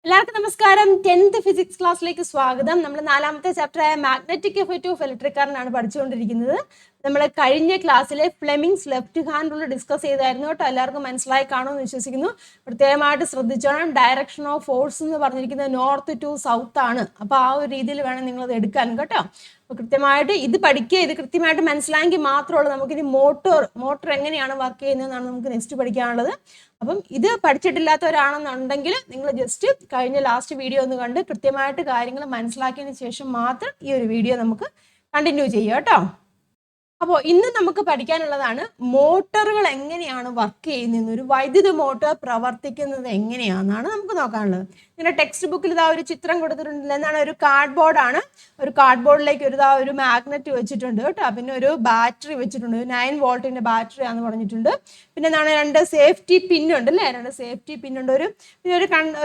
എല്ലാവർക്കും നമസ്കാരം. 10th physics ക്ലാസ്സിലേക്ക് സ്വാഗതം. നമ്മൾ നാലാമത്തെ ചാപ്റ്ററായ magnetic effect of electric current പഠിച്ചുകൊണ്ടിരിക്കുന്നത്. നമ്മൾ കഴിഞ്ഞ ക്ലാസ്സിലെ Fleming's left hand rule discuss ചെയ്തായിരുന്നു കേട്ടോ. എല്ലാവർക്കും മനസ്സിലായി കാണുമെന്ന് വിശ്വസിക്കുന്നു. പ്രത്യേകമായിട്ട് ശ്രദ്ധിച്ചോണം. ഡയറക്ഷൻ ഓഫ് ഫോഴ്സ് എന്ന് പറഞ്ഞിരിക്കുന്നത് നോർത്ത് ടു സൗത്ത് ആണ്. അപ്പോൾ ആ ഒരു രീതിയിൽ വേണം നിങ്ങളത് എടുക്കാൻ കേട്ടോ. അപ്പോൾ കൃത്യമായിട്ട് ഇത് പഠിക്കുക, ഇത് കൃത്യമായിട്ട് മനസ്സിലായെങ്കിൽ മാത്രമുള്ളൂ നമുക്കിനി മോട്ടോർ എങ്ങനെയാണ് വർക്ക് ചെയ്യുന്നതെന്നാണ് നമുക്ക് നെക്സ്റ്റ് പഠിക്കാനുള്ളത്. അപ്പം ഇത് പഠിച്ചിട്ടില്ലാത്തവരാണെന്നുണ്ടെങ്കിൽ നിങ്ങൾ ജസ്റ്റ് കഴിഞ്ഞ ലാസ്റ്റ് വീഡിയോ ഒന്ന് കണ്ട് കൃത്യമായിട്ട് കാര്യങ്ങൾ മനസ്സിലാക്കിയതിന് ശേഷം മാത്രം ഈ ഒരു വീഡിയോ നമുക്ക് കണ്ടിന്യൂ ചെയ്യാം കേട്ടോ. അപ്പോൾ ഇന്ന് നമുക്ക് പഠിക്കാനുള്ളതാണ് മോട്ടോറുകൾ എങ്ങനെയാണ് വർക്ക് ചെയ്യുന്നത്, ഒരു വൈദ്യുത മോട്ടോർ പ്രവർത്തിക്കുന്നത് എങ്ങനെയാണെന്നാണ് നമുക്ക് നോക്കാനുള്ളത്. ഇങ്ങനെ ടെക്സ്റ്റ് ബുക്കിൽ ഇതാ ഒരു ചിത്രം കൊടുത്തിട്ടുണ്ട്. എന്താണ്, ഒരു കാർഡ്ബോർഡാണ്. ഒരു കാർഡ്ബോർഡിലേക്ക് ഒരു മാഗ്നറ്റ് വെച്ചിട്ടുണ്ട് കേട്ടോ. പിന്നെ ഒരു ബാറ്ററി വെച്ചിട്ടുണ്ട്, 9 വോൾട്ടിന്റെ ബാറ്ററി ആണെന്ന് പറഞ്ഞിട്ടുണ്ട്. പിന്നെ എന്താണ്, 2 സേഫ്റ്റി പിന്നുണ്ട് അല്ലേ, 2 സേഫ്റ്റി പിന്നുണ്ട്. പിന്നെ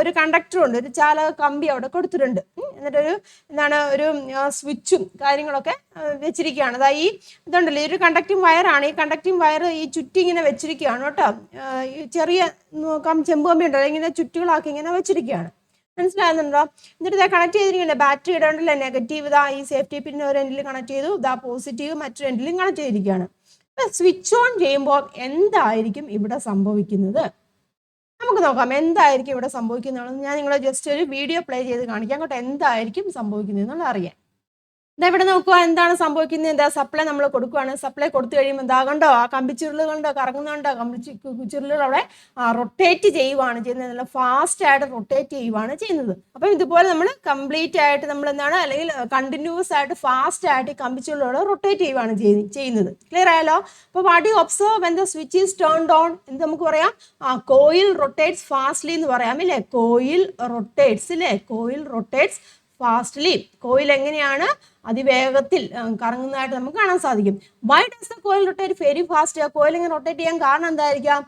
ഒരു കണ്ടക്ടർ ഉണ്ട്, ഒരു ചാലക കമ്പി അവിടെ കൊടുത്തിട്ടുണ്ട്. എന്നിട്ടൊരു ഒരു സ്വിച്ചും കാര്യങ്ങളൊക്കെ വെച്ചിരിക്കുകയാണ്. അതാ ഈ ഇതുണ്ടല്ലോ, ഒരു കണ്ടക്റ്റിംഗ് വയറാണ്. ഈ കണ്ടക്റ്റിംഗ് വയർ ഈ ചുറ്റി ഇങ്ങനെ വെച്ചിരിക്കുകയാണ് കേട്ടോ. ഈ ചെറിയ ചെമ്പ് കമ്പി ഉണ്ടല്ലോ, ഇങ്ങനെ ചുറ്റുകളാക്കി ഇങ്ങനെ വെച്ചിരിക്കുകയാണ്. മനസ്സിലാകുന്നുണ്ടോ? എന്നിട്ട് ഇതാ കണക്ട് ചെയ്തിരിക്കുന്നത് ബാറ്ററി ഇടണ്ടല്ലോ. നെഗറ്റീവ് ഇതാ ഈ സേഫ്റ്റി പിന്നെ ഒരു എൻഡിൽ കണക്ട് ചെയ്തു, ഇതാ പോസിറ്റീവ് മറ്റൊരു എൻഡിലും കണക്ട് ചെയ്തിരിക്കുകയാണ്. സ്വിച്ച് ഓൺ ചെയ്യുമ്പോൾ എന്തായിരിക്കും ഇവിടെ സംഭവിക്കുന്നത് നമുക്ക് നോക്കാം. എന്തായിരിക്കും ഇവിടെ സംഭവിക്കുന്നതെന്ന് ഞാൻ നിങ്ങളെ ജസ്റ്റ് ഒരു വീഡിയോ പ്ലേ ചെയ്ത് കാണിക്കാം കേട്ടോ. എന്തായിരിക്കും സംഭവിക്കുന്നത് എന്നുള്ളത് അറിയാം. എന്താ ഇവിടെ നോക്കുക, എന്താണ് സംഭവിക്കുന്നത്? എന്താ സപ്ലൈ നമ്മൾ കൊടുക്കുകയാണ്. സപ്ലൈ കൊടുത്തു കഴിയുമ്പോൾ എന്താ കണ്ടോ, ആ കമ്പിച്ചുരുളുകളുണ്ടോ കറങ്ങുന്നുണ്ടോ, കമ്പിച്ചുരുളുകൾ അവിടെ റൊട്ടേറ്റ് ചെയ്യുവാണ് ചെയ്യുന്നത്. നല്ല ഫാസ്റ്റ് ആയിട്ട് റൊട്ടേറ്റ് ചെയ്യുവാണ് ചെയ്യുന്നത്. അപ്പം ഇതുപോലെ നമ്മൾ കംപ്ലീറ്റ് ആയിട്ട് നമ്മൾ എന്താണ്, അല്ലെങ്കിൽ കണ്ടിന്യൂസ് ആയിട്ട് ഫാസ്റ്റ് ആയിട്ട് ഈ കമ്പിച്ചുരുളുകൾ റൊട്ടേറ്റ് ചെയ്യുവാണ് ചെയ്യുന്നത്. ക്ലിയർ ആയല്ലോ? അപ്പോൾ what you observe when the switch is turned on? എന്ത് നമുക്ക് പറയാം? കോയിൽ റൊട്ടേറ്റ്സ് ഫാസ്റ്റ്ലി എന്ന് പറയാം ഇല്ലേ. കോയിൽ റൊട്ടേറ്റ്സ് ഇല്ലേ, കോയിൽ റൊട്ടേറ്റ്സ് ഫാസ്റ്റ്ലി. കോയിൽ എങ്ങനെയാണ് അതിവേഗത്തിൽ കറങ്ങുന്നതായിട്ട് നമുക്ക് കാണാൻ സാധിക്കും. Why does the coil rotate very fast? Coil ഇങ്ങനെ റൊട്ടേറ്റ് ചെയ്യാൻ കാരണം എന്തായിരിക്കാം?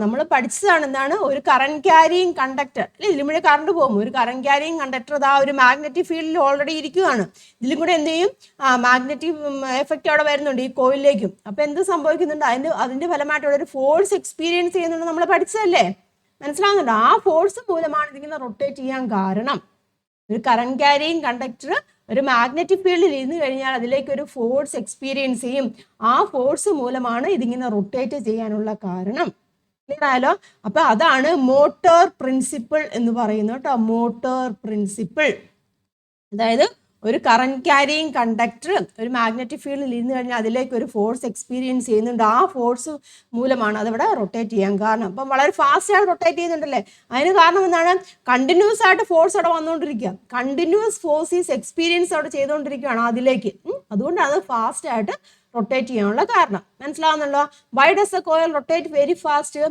നമ്മൾ പഠിച്ചതാണ്. എന്താണ്, ഒരു കറന്റ് ക്യാരിയിങ് കണ്ടക്ടർ അല്ലെ, ഇതിലും കൂടെ കറണ്ട് പോകും. ഒരു കറന്റ് ക്യാരിയിങ് കണ്ടക്ടർ ഇതാ ഒരു മാഗ്നറ്റിക് ഫീൽഡിൽ ഓൾറെഡി ഇരിക്കുകയാണ്. ഇതിലും കൂടെ എന്ത് ചെയ്യും, മാഗ്നറ്റിക് എഫക്റ്റ് അവിടെ വരുന്നുണ്ട് ഈ കോയിലേക്കും. അപ്പൊ എന്ത് സംഭവിക്കുന്നുണ്ട്, അതിന്റെ ഫലമായിട്ടുള്ള ഒരു ഫോഴ്സ് എക്സ്പീരിയൻസ് ചെയ്യുന്നുണ്ട്. നമ്മൾ പഠിച്ചതല്ലേ, മനസ്സിലാവുന്നുണ്ട്? ആ ഫോഴ്സ് മൂലമാണ് ഇതിങ്ങനെ റൊട്ടേറ്റ് ചെയ്യാൻ കാരണം. ഒരു കറന്റ് ക്യാരിയിങ് കണ്ടക്ടർ ഒരു മാഗ്നറ്റിക് ഫീൽഡിൽ ഇരുന്ന് കഴിഞ്ഞാൽ അതിലേക്ക് ഒരു ഫോഴ്സ് എക്സ്പീരിയൻസ് ചെയ്യും. ആ ഫോഴ്സ് മൂലമാണ് ഇതിങ്ങനെ റൊട്ടേറ്റ് ചെയ്യാനുള്ള കാരണം. ക്ലിയർ ആയാലോ? അപ്പൊ അതാണ് മോട്ടോർ പ്രിൻസിപ്പിൾ എന്ന് പറയുന്നത് കേട്ടോ. മോട്ടോർ പ്രിൻസിപ്പിൾ, അതായത് ഒരു കറന്റ് ക്യാരിയിങ് കണ്ടക്ടർ ഒരു മാഗ്നറ്റിക് ഫീൽഡിൽ ഇരുന്ന് കഴിഞ്ഞാൽ അതിലേക്ക് ഒരു ഫോഴ്സ് എക്സ്പീരിയൻസ് ചെയ്യുന്നുണ്ട്. ആ ഫോഴ്സ് മൂലമാണ് അതവിടെ റൊട്ടേറ്റ് ചെയ്യാൻ കാരണം. അപ്പം വളരെ ഫാസ്റ്റ് ആയിട്ട് റൊട്ടേറ്റ് ചെയ്യുന്നുണ്ടല്ലേ. അതിന് കാരണം എന്താണ്, കണ്ടിന്യൂസ് ആയിട്ട് ഫോഴ്സ് അവിടെ വന്നുകൊണ്ടിരിക്കുക. കണ്ടിന്യൂസ് ഫോഴ്സ് ഈസ് എക്സ്പീരിയൻസ് അവിടെ ചെയ്തുകൊണ്ടിരിക്കുകയാണ് അതിലേക്ക്. അതുകൊണ്ടാണ് അത് ഫാസ്റ്റ് ആയിട്ട് റൊട്ടേറ്റ് ചെയ്യാനുള്ള കാരണം. മനസ്സിലാവുന്നുണ്ടോ? Why does the coil rotate very fast?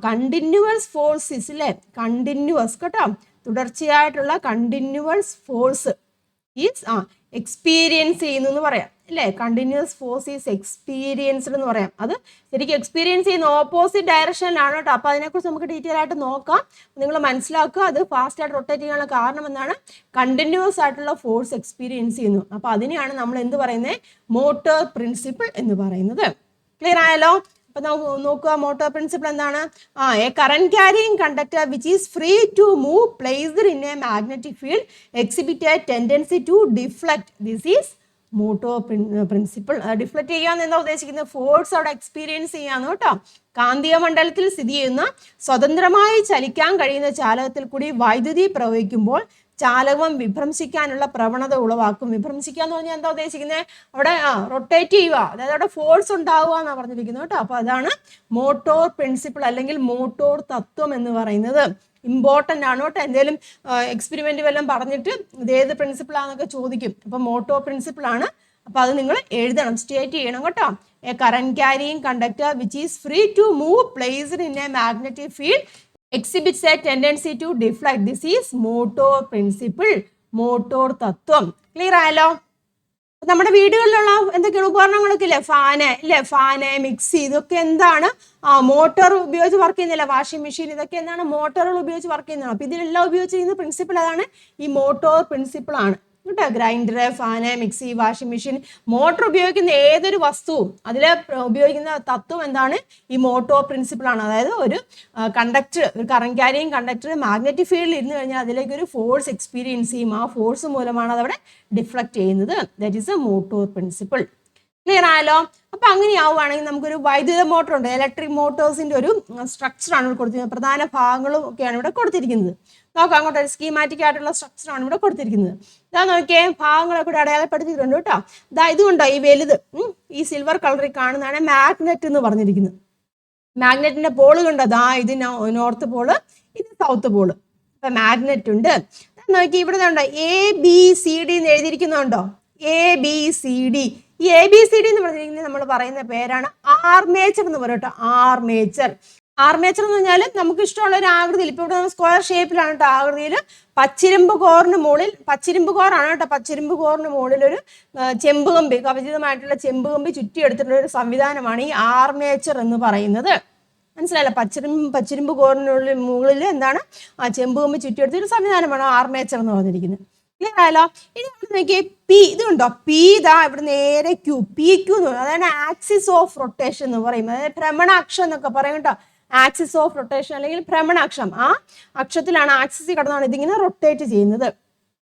Continuous forces ഇല്ലേ, കണ്ടിന്യൂസ് കേട്ടോ, തുടർച്ചയായിട്ടുള്ള കണ്ടിന്യൂസ് ഫോഴ്സ് ഈസ് എക്സ്പീരിയൻസ് ചെയ്യുന്നു എന്ന് പറയാം അല്ലേ. കണ്ടിന്യൂസ് ഫോഴ്സ് ഈസ് എക്സ്പീരിയൻസ്ഡ് എന്ന് പറയാം. അത് ശരിക്കും എക്സ്പീരിയൻസ് ചെയ്യുന്ന ഓപ്പോസിറ്റ് ഡയറക്ഷനിലാണ് കേട്ടോ. അപ്പോൾ അതിനെക്കുറിച്ച് നമുക്ക് ഡീറ്റെയിൽ ആയിട്ട് നോക്കാം. നിങ്ങൾ മനസ്സിലാക്കുക, അത് ഫാസ്റ്റ് ആയിട്ട് റൊട്ടേറ്റ് ചെയ്യാനുള്ള കാരണം എന്താണ്, കണ്ടിന്യൂസ് ആയിട്ടുള്ള ഫോഴ്സ് എക്സ്പീരിയൻസ് ചെയ്യുന്നു. അപ്പോൾ അതിനെയാണ് നമ്മൾ എന്ത് പറയുന്നത്, മോട്ടോർ പ്രിൻസിപ്പിൾ എന്ന് പറയുന്നത്. ക്ലിയർ ആയല്ലോ? അപ്പൊ നോക്കുക, മോട്ടോർ പ്രിൻസിപ്പിൾ എന്താണ്? A current carrying conductor which is free to move placed in a magnetic field exhibit a tendency to deflect. This is motor principle. Deflect ചെയ്യാന്ന് എന്താ ഉദ്ദേശിക്കുന്നത്, ഫോഴ്സ് അവിടെ എക്സ്പീരിയൻസ് ചെയ്യാന്ന് കേട്ടോ. കാന്തിക മണ്ഡലത്തിൽ സ്ഥിതി ചെയ്യുന്ന സ്വതന്ത്രമായി ചലിക്കാൻ കഴിയുന്ന ചാലകത്തിൽ കൂടി വൈദ്യുതി പ്രവഹിക്കുമ്പോൾ ചാലകം വിഭ്രംശിക്കാനുള്ള പ്രവണത ഉളവാക്കും. വിഭ്രംശിക്കുക എന്ന് പറഞ്ഞാൽ എന്താ ഉദ്ദേശിക്കുന്നത്, അവിടെ റൊട്ടേറ്റ് ചെയ്യുക, അതായത് അവിടെ ഫോഴ്സ് ഉണ്ടാവുക എന്നാണ് പറഞ്ഞിരിക്കുന്നത് കേട്ടോ. അപ്പൊ അതാണ് മോട്ടോർ പ്രിൻസിപ്പിൾ അല്ലെങ്കിൽ മോട്ടോർ തത്വം എന്ന് പറയുന്നത്. ഇമ്പോർട്ടൻ്റ് ആണ് കേട്ടോ. എന്തെങ്കിലും എക്സ്പെരിമെന്റ് വല്ലതും പറഞ്ഞിട്ട് ഇത് ഏത് പ്രിൻസിപ്പിൾ ആണെന്നൊക്കെ ചോദിക്കും. അപ്പൊ മോട്ടോർ പ്രിൻസിപ്പിൾ ആണ്. അപ്പൊ അത് നിങ്ങൾ എഴുതണം, സ്റ്റേറ്റ് ചെയ്യണം കേട്ടോ. A current carrying conductor which is free to move placed in a magnetic field exhibits a tendency to deflect. This is motor principle, motor തത്വം. ക്ലിയർ ആയല്ലോ? നമ്മുടെ വീടുകളിലുള്ള എന്തൊക്കെയാണ് ഉപകരണങ്ങളൊക്കെ ഇല്ലേ, ഫാന് മിക്സി, ഇതൊക്കെ എന്താണ്, മോട്ടോർ ഉപയോഗിച്ച് വർക്ക് ചെയ്യുന്നില്ല. വാഷിംഗ് മെഷീൻ, ഇതൊക്കെ എന്താണ്, മോട്ടോറുകൾ ഉപയോഗിച്ച് വർക്ക് ചെയ്യുന്നതാണ്. അപ്പൊ ഇതിലെല്ലാം ഉപയോഗിച്ചിരിക്കുന്ന പ്രിൻസിപ്പിൾ അതാണ്, ഈ മോട്ടോർ പ്രിൻസിപ്പിൾ ആണ്. കേട്ടോ. Grinder, fan, mixie, washing machine, motor ഉപയോഗിക്കുന്ന ഏതൊരു വസ്തുവും അതിൽ ഉപയോഗിക്കുന്ന തത്വം എന്താണ്? ഈ മോട്ടോർ പ്രിൻസിപ്പിൾ ആണ്. അതായത് ഒരു കണ്ടക്ടർ, ഒരു കറന്റ് ക്യാരിയിങ് കണ്ടക്ടർ മാഗ്നറ്റിക് ഫീൽഡിൽ ഇരുന്ന് കഴിഞ്ഞാൽ അതിലേക്ക് ഒരു ഫോഴ്സ് എക്സ്പീരിയൻസ് ചെയ്യും. ആ ഫോഴ്സ് മൂലമാണ് അതവിടെ ഡിഫ്ലക്ട് ചെയ്യുന്നത്. That is A motor principle. Clear ആയല്ലോ? അപ്പൊ അങ്ങനെ ആവുകയാണെങ്കിൽ നമുക്കൊരു വൈദ്യുത മോട്ടോർ ഉണ്ട്. ഇലക്ട്രിക് മോട്ടോഴ്സിന്റെ ഒരു സ്ട്രക്ചറാണ് ഇവിടെ കൊടുത്തിരിക്കുന്നത്. പ്രധാന ഭാഗങ്ങളും ഒക്കെയാണ് ഇവിടെ കൊടുത്തിരിക്കുന്നത്. നോക്കാം, അങ്ങോട്ട് ഒരു സ്കീമാറ്റിക് ആയിട്ടുള്ള സ്ട്രക്ചറാണ് ഇവിടെ കൊടുത്തിരിക്കുന്നത്. ഇതാ നോക്കിയേ, ഭാഗങ്ങളൊക്കെ ഇവിടെ അടയാളപ്പെടുത്തിയിട്ടുണ്ട് കേട്ടോ. ഇതാ ഇതുകൊണ്ടോ ഈ വലുത്, ഈ സിൽവർ കളറിൽ കാണുന്നതാണ് മാഗ്നറ്റ് എന്ന് പറഞ്ഞിരിക്കുന്നത്. മാഗ്നറ്റിന്റെ പോള് കണ്ടോ? ദാ ഇത് നോർത്ത് പോള്, ഇത് സൗത്ത് പോള്. അപ്പൊ മാഗ്നറ്റ് ഉണ്ട്. നോക്കി ഇവിടെ ഉണ്ടോ ABCD എന്ന് എഴുതിയിരിക്കുന്നുണ്ടോ? ABCD. ഈ ABCD എന്ന് പറഞ്ഞിരിക്കുന്നത് നമ്മൾ പറയുന്ന പേരാണ് ആർമേച്ചർ എന്ന് പറയും കേട്ടോ. ആർമേച്ചർ. ആർമേച്ചർ എന്ന് പറഞ്ഞാൽ നമുക്ക് ഇഷ്ടമുള്ള ഒരു ആകൃതിയിൽ, ഇപ്പൊ ഇവിടെ സ്ക്വയർ ഷേപ്പിലാണ് കേട്ടോ ആകൃതിയിൽ. പച്ചിരുമ്പ് കോറിന് മുകളിൽ, പച്ചിരുമ്പ് കോറാണ് കേട്ടോ, പച്ചിരുമ്പ് കോറിന് മുകളിൽ ഒരു ചെമ്പ് കമ്പി, കവചിതമായിട്ടുള്ള ചെമ്പ് കമ്പി ചുറ്റിയെടുത്തിട്ടുള്ള ഒരു സംവിധാനമാണ് ഈ ആർമേച്ചർ എന്ന് പറയുന്നത്. മനസ്സിലായല്ലോ? പച്ചിരുമ്പ് കോറിനുള്ളിൽ മുകളിൽ എന്താണ് ആ ചെമ്പ് കമ്പി ചുറ്റിയെടുത്തൊരു സംവിധാനമാണ് ആർമേച്ചർ എന്ന് പറഞ്ഞിരിക്കുന്നത്. ക്ലിയർ ആയല്ലോ? ഇനി ഇവിടെ നോക്കിയേ, പി ഇതുണ്ടോ? പി ഇതാ ഇവിടെ നേരെ ക്യൂ, PQ എന്ന് പറയും. അതാണ് ആക്സിസ് ഓഫ് റൊട്ടേഷൻ എന്ന് പറയും. അതായത് ഭ്രമണാക്ഷം എന്നൊക്കെ പറയും കേട്ടോ. ആക്സിസ് ഓഫ് റൊട്ടേഷൻ അല്ലെങ്കിൽ ഭ്രമണാക്ഷം. ആ അക്ഷത്തിലാണ്, ആക്സിസ് കടന്നാണ് ഇതിങ്ങനെ റൊട്ടേറ്റ് ചെയ്യുന്നത്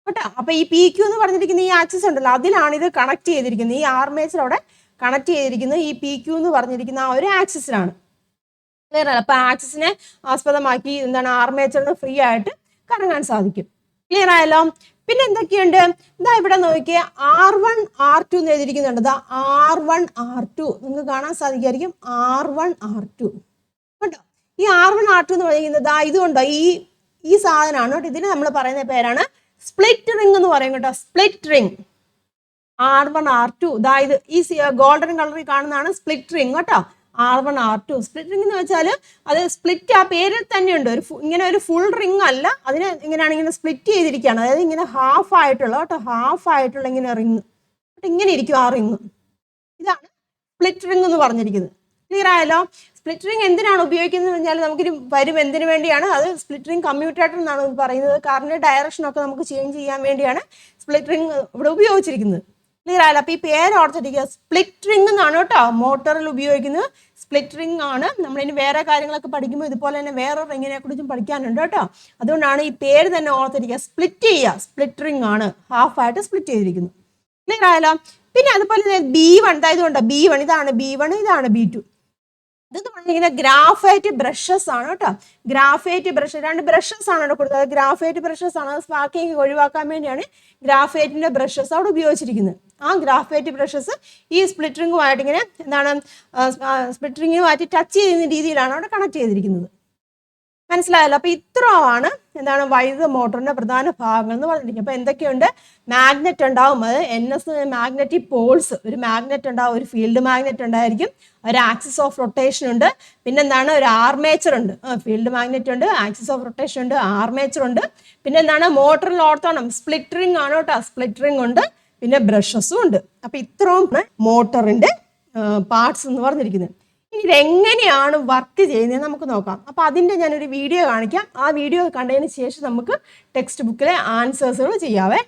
കേട്ടോ. അപ്പൊ ഈ PQ എന്ന് പറഞ്ഞിരിക്കുന്ന ഈ ആക്സിസ് ഉണ്ടല്ലോ, അതിലാണ് ഇത് കണക്ട് ചെയ്തിരിക്കുന്നത്. ഈ ആർമേച്ചർ അവിടെ കണക്ട് ചെയ്തിരിക്കുന്നത് ഈ PQ എന്ന് പറഞ്ഞിരിക്കുന്ന ആ ഒരു ആക്സിസിലാണ്. ക്ലിയർ അല്ല? അപ്പൊ ആക്സിസിനെ ആസ്പദമാക്കി എന്താണ് ആർമേച്ചറിന് ഫ്രീ ആയിട്ട് കറങ്ങാൻ സാധിക്കും. ക്ലിയർ ആയല്ലോ? പിന്നെ എന്തൊക്കെയുണ്ട്? ഇതാ ഇവിടെ നോക്കിയേ, R1 R2 എന്ന് എഴുതിയിരിക്കുന്നുണ്ട്. ഇതാ R1 R2 നിങ്ങൾക്ക് കാണാൻ സാധിക്കുമായിരിക്കും. R1 R2 കേട്ടോ. ഈ R1 R2 എന്ന് പറയുന്നത് ഇതുകൊണ്ടോ ഈ സാധനമാണ് കേട്ടോ. ഇതിന് നമ്മൾ പറയുന്ന പേരാണ് സ്പ്ലിറ്റ് റിംഗ് എന്ന് പറയും കേട്ടോ. Split ring. R1 R2 ഇത് ഈ ഗോൾഡൻ കളറിൽ കാണുന്നതാണ് സ്പ്ലിറ്റ് റിംഗ് കേട്ടോ. R1 R2 സ്പ്ലിറ്റ് റിംഗ് എന്ന് വെച്ചാൽ അത് സ്പ്ലിറ്റ് ആ പേരിൽ തന്നെയുണ്ട്. ഇങ്ങനെ ഒരു ഫുൾ റിംഗ് അല്ല, അതിന് ഇങ്ങനെയാണ് ഇങ്ങനെ സ്പ്ലിറ്റ് ചെയ്തിരിക്കുകയാണ്. അതായത് ഇങ്ങനെ ഹാഫ് ആയിട്ടുള്ള കേട്ടോ, ഹാഫ് ആയിട്ടുള്ള ഇങ്ങനെ റിംഗ് ഇങ്ങനെ ഇരിക്കും ആ റിംഗ്. ഇതാണ് സ്പ്ലിറ്റ് റിംഗ് എന്ന് പറഞ്ഞിരിക്കുന്നത്. ക്ലിയർ ആയല്ലോ? സ്പ്ലിറ്റ് റിംഗ് എന്തിനാണ് ഉപയോഗിക്കുന്നത് എന്ന് പറഞ്ഞാൽ നമുക്കൊരു വരും എന്തിനു വേണ്ടിയാണ് അത് സ്പ്ലിറ്റ് റിംഗ് കമ്മ്യൂട്ടേറ്റർ എന്നാണ് പറയുന്നത്. കാറിന്റെ ഡയറക്ഷനൊക്കെ നമുക്ക് ചേഞ്ച് ചെയ്യാൻ വേണ്ടിയാണ് സ്പ്ലിറ്റ് റിംഗ് ഇവിടെ ഉപയോഗിച്ചിരിക്കുന്നത്. ക്ലിയർ ആയല്ലോ? അപ്പൊ ഈ പേര് ഓർത്തിരിക്കുക, സ്പ്ലിറ്റ് റിംഗ് എന്നാണ് കേട്ടോ മോട്ടറിൽ ഉപയോഗിക്കുന്നത്. സ്പ്ലിറ്റ് റിംഗ് ആണ്. നമ്മളിനി വേറെ കാര്യങ്ങളൊക്കെ പഠിക്കുമ്പോൾ ഇതുപോലെ തന്നെ വേറെ റിങ്ങിനെ കുറിച്ചും പഠിക്കാനുണ്ട് കേട്ടോ. അതുകൊണ്ടാണ് ഈ പേര് തന്നെ ഓർത്തിരിക്കുക. സ്പ്ലിറ്റ് ചെയ്യുക, സ്പ്ലിറ്റ് റിംഗ് ആണ്, ഹാഫ് ആയിട്ട് സ്പ്ലിറ്റ് ചെയ്തിരിക്കുന്നു. ക്ലിയർ ആയല്ലോ? പിന്നെ അതുപോലെ B1 ഇതുകൊണ്ട് B1 ഇതാണ് B1, ഇതാണ് B2. ഇതെന്ന് പറഞ്ഞിരിക്കുന്നത് ഗ്രാഫൈറ്റ് ബ്രഷസ് ആണ് കേട്ടോ. ഗ്രാഫൈറ്റ് ബ്രഷ്, 2 ബ്രഷസ് ആണ് അവിടെ കൊടുത്തത്. ഗ്രാഫൈറ്റ് ബ്രഷസ് ആണ്. സ്പാർക്കിംഗ് ഒഴിവാക്കാൻ വേണ്ടിയാണ് ഗ്രാഫൈറ്റിന്റെ ബ്രഷസ് അവിടെ ഉപയോഗിച്ചിരിക്കുന്നത്. ആ ഗ്രാഫൈറ്റ് ബ്രഷസ് ഈ സ്പ്ലിറ്റ് റിംഗുമായിട്ട് ഇങ്ങനെ എന്താണ് സ്പ്ലിറ്റ് റിംഗുമായിട്ട് ടച്ച് ചെയ്യുന്ന രീതിയിലാണ് അവിടെ കണക്ട് ചെയ്തിരിക്കുന്നത്. മനസ്സിലായല്ലോ? അപ്പൊ ഇത്രയാണ് എന്താണ് വൈദ്യുത മോട്ടറിന്റെ പ്രധാന ഭാഗങ്ങൾ എന്ന് പറഞ്ഞിരിക്കുന്നത്. അപ്പൊ എന്തൊക്കെയുണ്ട്? മാഗ്നറ്റ് ഉണ്ടാവും, അത് NS മാഗ്നറ്റിക് പോൾസ്, ഒരു മാഗ്നറ്റ് ഉണ്ടാവും, ഒരു ഫീൽഡ് മാഗ്നറ്റ് ഉണ്ടായിരിക്കും, ഒരു ആക്സിസ് ഓഫ് റൊട്ടേഷൻ ഉണ്ട്, പിന്നെന്താണ് ഒരു ആർമേച്ചർ ഉണ്ട്. ഫീൽഡ് മാഗ്നറ്റ് ഉണ്ട്, ആക്സിസ് ഓഫ് റൊട്ടേഷൻ ഉണ്ട്, ആർമേച്ചർ ഉണ്ട്, പിന്നെ എന്താണ് മോട്ടറിൽ ഓർത്തോണം സ്പ്ലിറ്റ് റിംഗ് ആണ് കേട്ടോ. സ്പ്ലിറ്റ് റിംഗ് ഉണ്ട്, പിന്നെ ബ്രഷസും ഉണ്ട്. അപ്പൊ ഇത്രയും മോട്ടറിന്റെ പാർട്സ് എന്ന് പറഞ്ഞിരിക്കുന്നത്. ഇതെങ്ങനെയാണ് വർക്ക് ചെയ്യുന്നത് നമുക്ക് നോക്കാം. അപ്പോൾ അതിൻ്റെ ഞാനൊരു വീഡിയോ കാണിക്കാം. ആ വീഡിയോ കണ്ടതിന് ശേഷം നമുക്ക് ടെക്സ്റ്റ് ബുക്കിലെ ആൻസേഴ്സുകൾ ചെയ്യാവേ.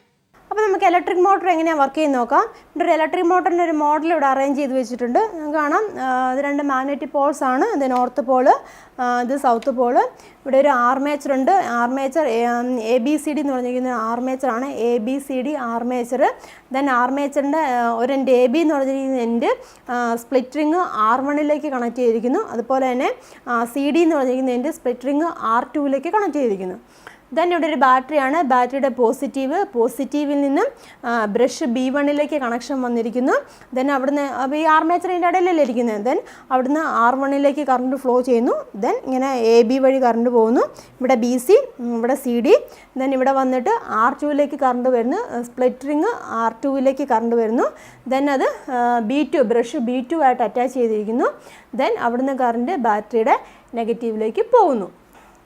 അപ്പോൾ നമുക്ക് ഇലക്ട്രിക് മോട്ടർ എങ്ങനെയാണ് വർക്ക് ചെയ്യുന്നത് നോക്കാം. ഇവിടെ ഒരു ഇലക്ട്രിക് മോട്ടറിൻ്റെ ഒരു മോഡൽ ഇവിടെ അറേഞ്ച് ചെയ്ത് വെച്ചിട്ടുണ്ട്. കാണാം, ഇത് 2 മാഗ്നറ്റിക് പോൾസ് ആണ്. ഇത് നോർത്ത് പോള്, ഇത് സൗത്ത് പോള്. ഇവിടെ ഒരു ആർമേച്ചർ ഉണ്ട്. ആർമേച്ചർ ABCD എന്ന് പറഞ്ഞിരിക്കുന്ന ആർമേച്ചർ ആണ്. ABCD armature. ദെൻ ആർമേച്ചറിൻ്റെ ഒരു എൻഡ് AB എന്ന് പറഞ്ഞിരിക്കുന്ന എൻഡ് സ്പ്ലിറ്റ് റിംഗ് R1ലേക്ക് കണക്ട് ചെയ്തിരിക്കുന്നു. അതുപോലെ തന്നെ CD എന്ന് പറഞ്ഞിരിക്കുന്ന എൻഡ് സ്പ്ലിറ്റ് റിംഗ് R2ലേക്ക് കണക്ട് ചെയ്തിരിക്കുന്നു. ദെൻ ഇവിടെ ഒരു ബാറ്ററിയാണ്. ബാറ്ററിയുടെ പോസിറ്റീവിൽ നിന്ന് ബ്രഷ് B1ലേക്ക് കണക്ഷൻ വന്നിരിക്കുന്നു. ദെൻ അവിടുന്ന് ഈ ആർമേച്ചറിൻ്റെ ഇടയിലല്ലേ ഇരിക്കുന്നത്. ദെൻ അവിടുന്ന് R1ലേക്ക് കറണ്ട് ഫ്ലോ ചെയ്യുന്നു. ദെൻ ഇങ്ങനെ AB വഴി കറണ്ട് പോകുന്നു. ഇവിടെ BC, ഇവിടെ CD. ദെൻ ഇവിടെ വന്നിട്ട് R2ലേക്ക് കറണ്ട് വരുന്നു. സ്പ്ലിറ്റ് റിംഗ് R2ലേക്ക് കറണ്ട് വരുന്നു. ദെൻ അത് B2 ബ്രഷ് B2 ആയിട്ട് അറ്റാച്ച് ചെയ്തിരിക്കുന്നു. ദെൻ അവിടുന്ന് കറണ്ട് ബാറ്ററിയുടെ നെഗറ്റീവിലേക്ക് പോകുന്നു.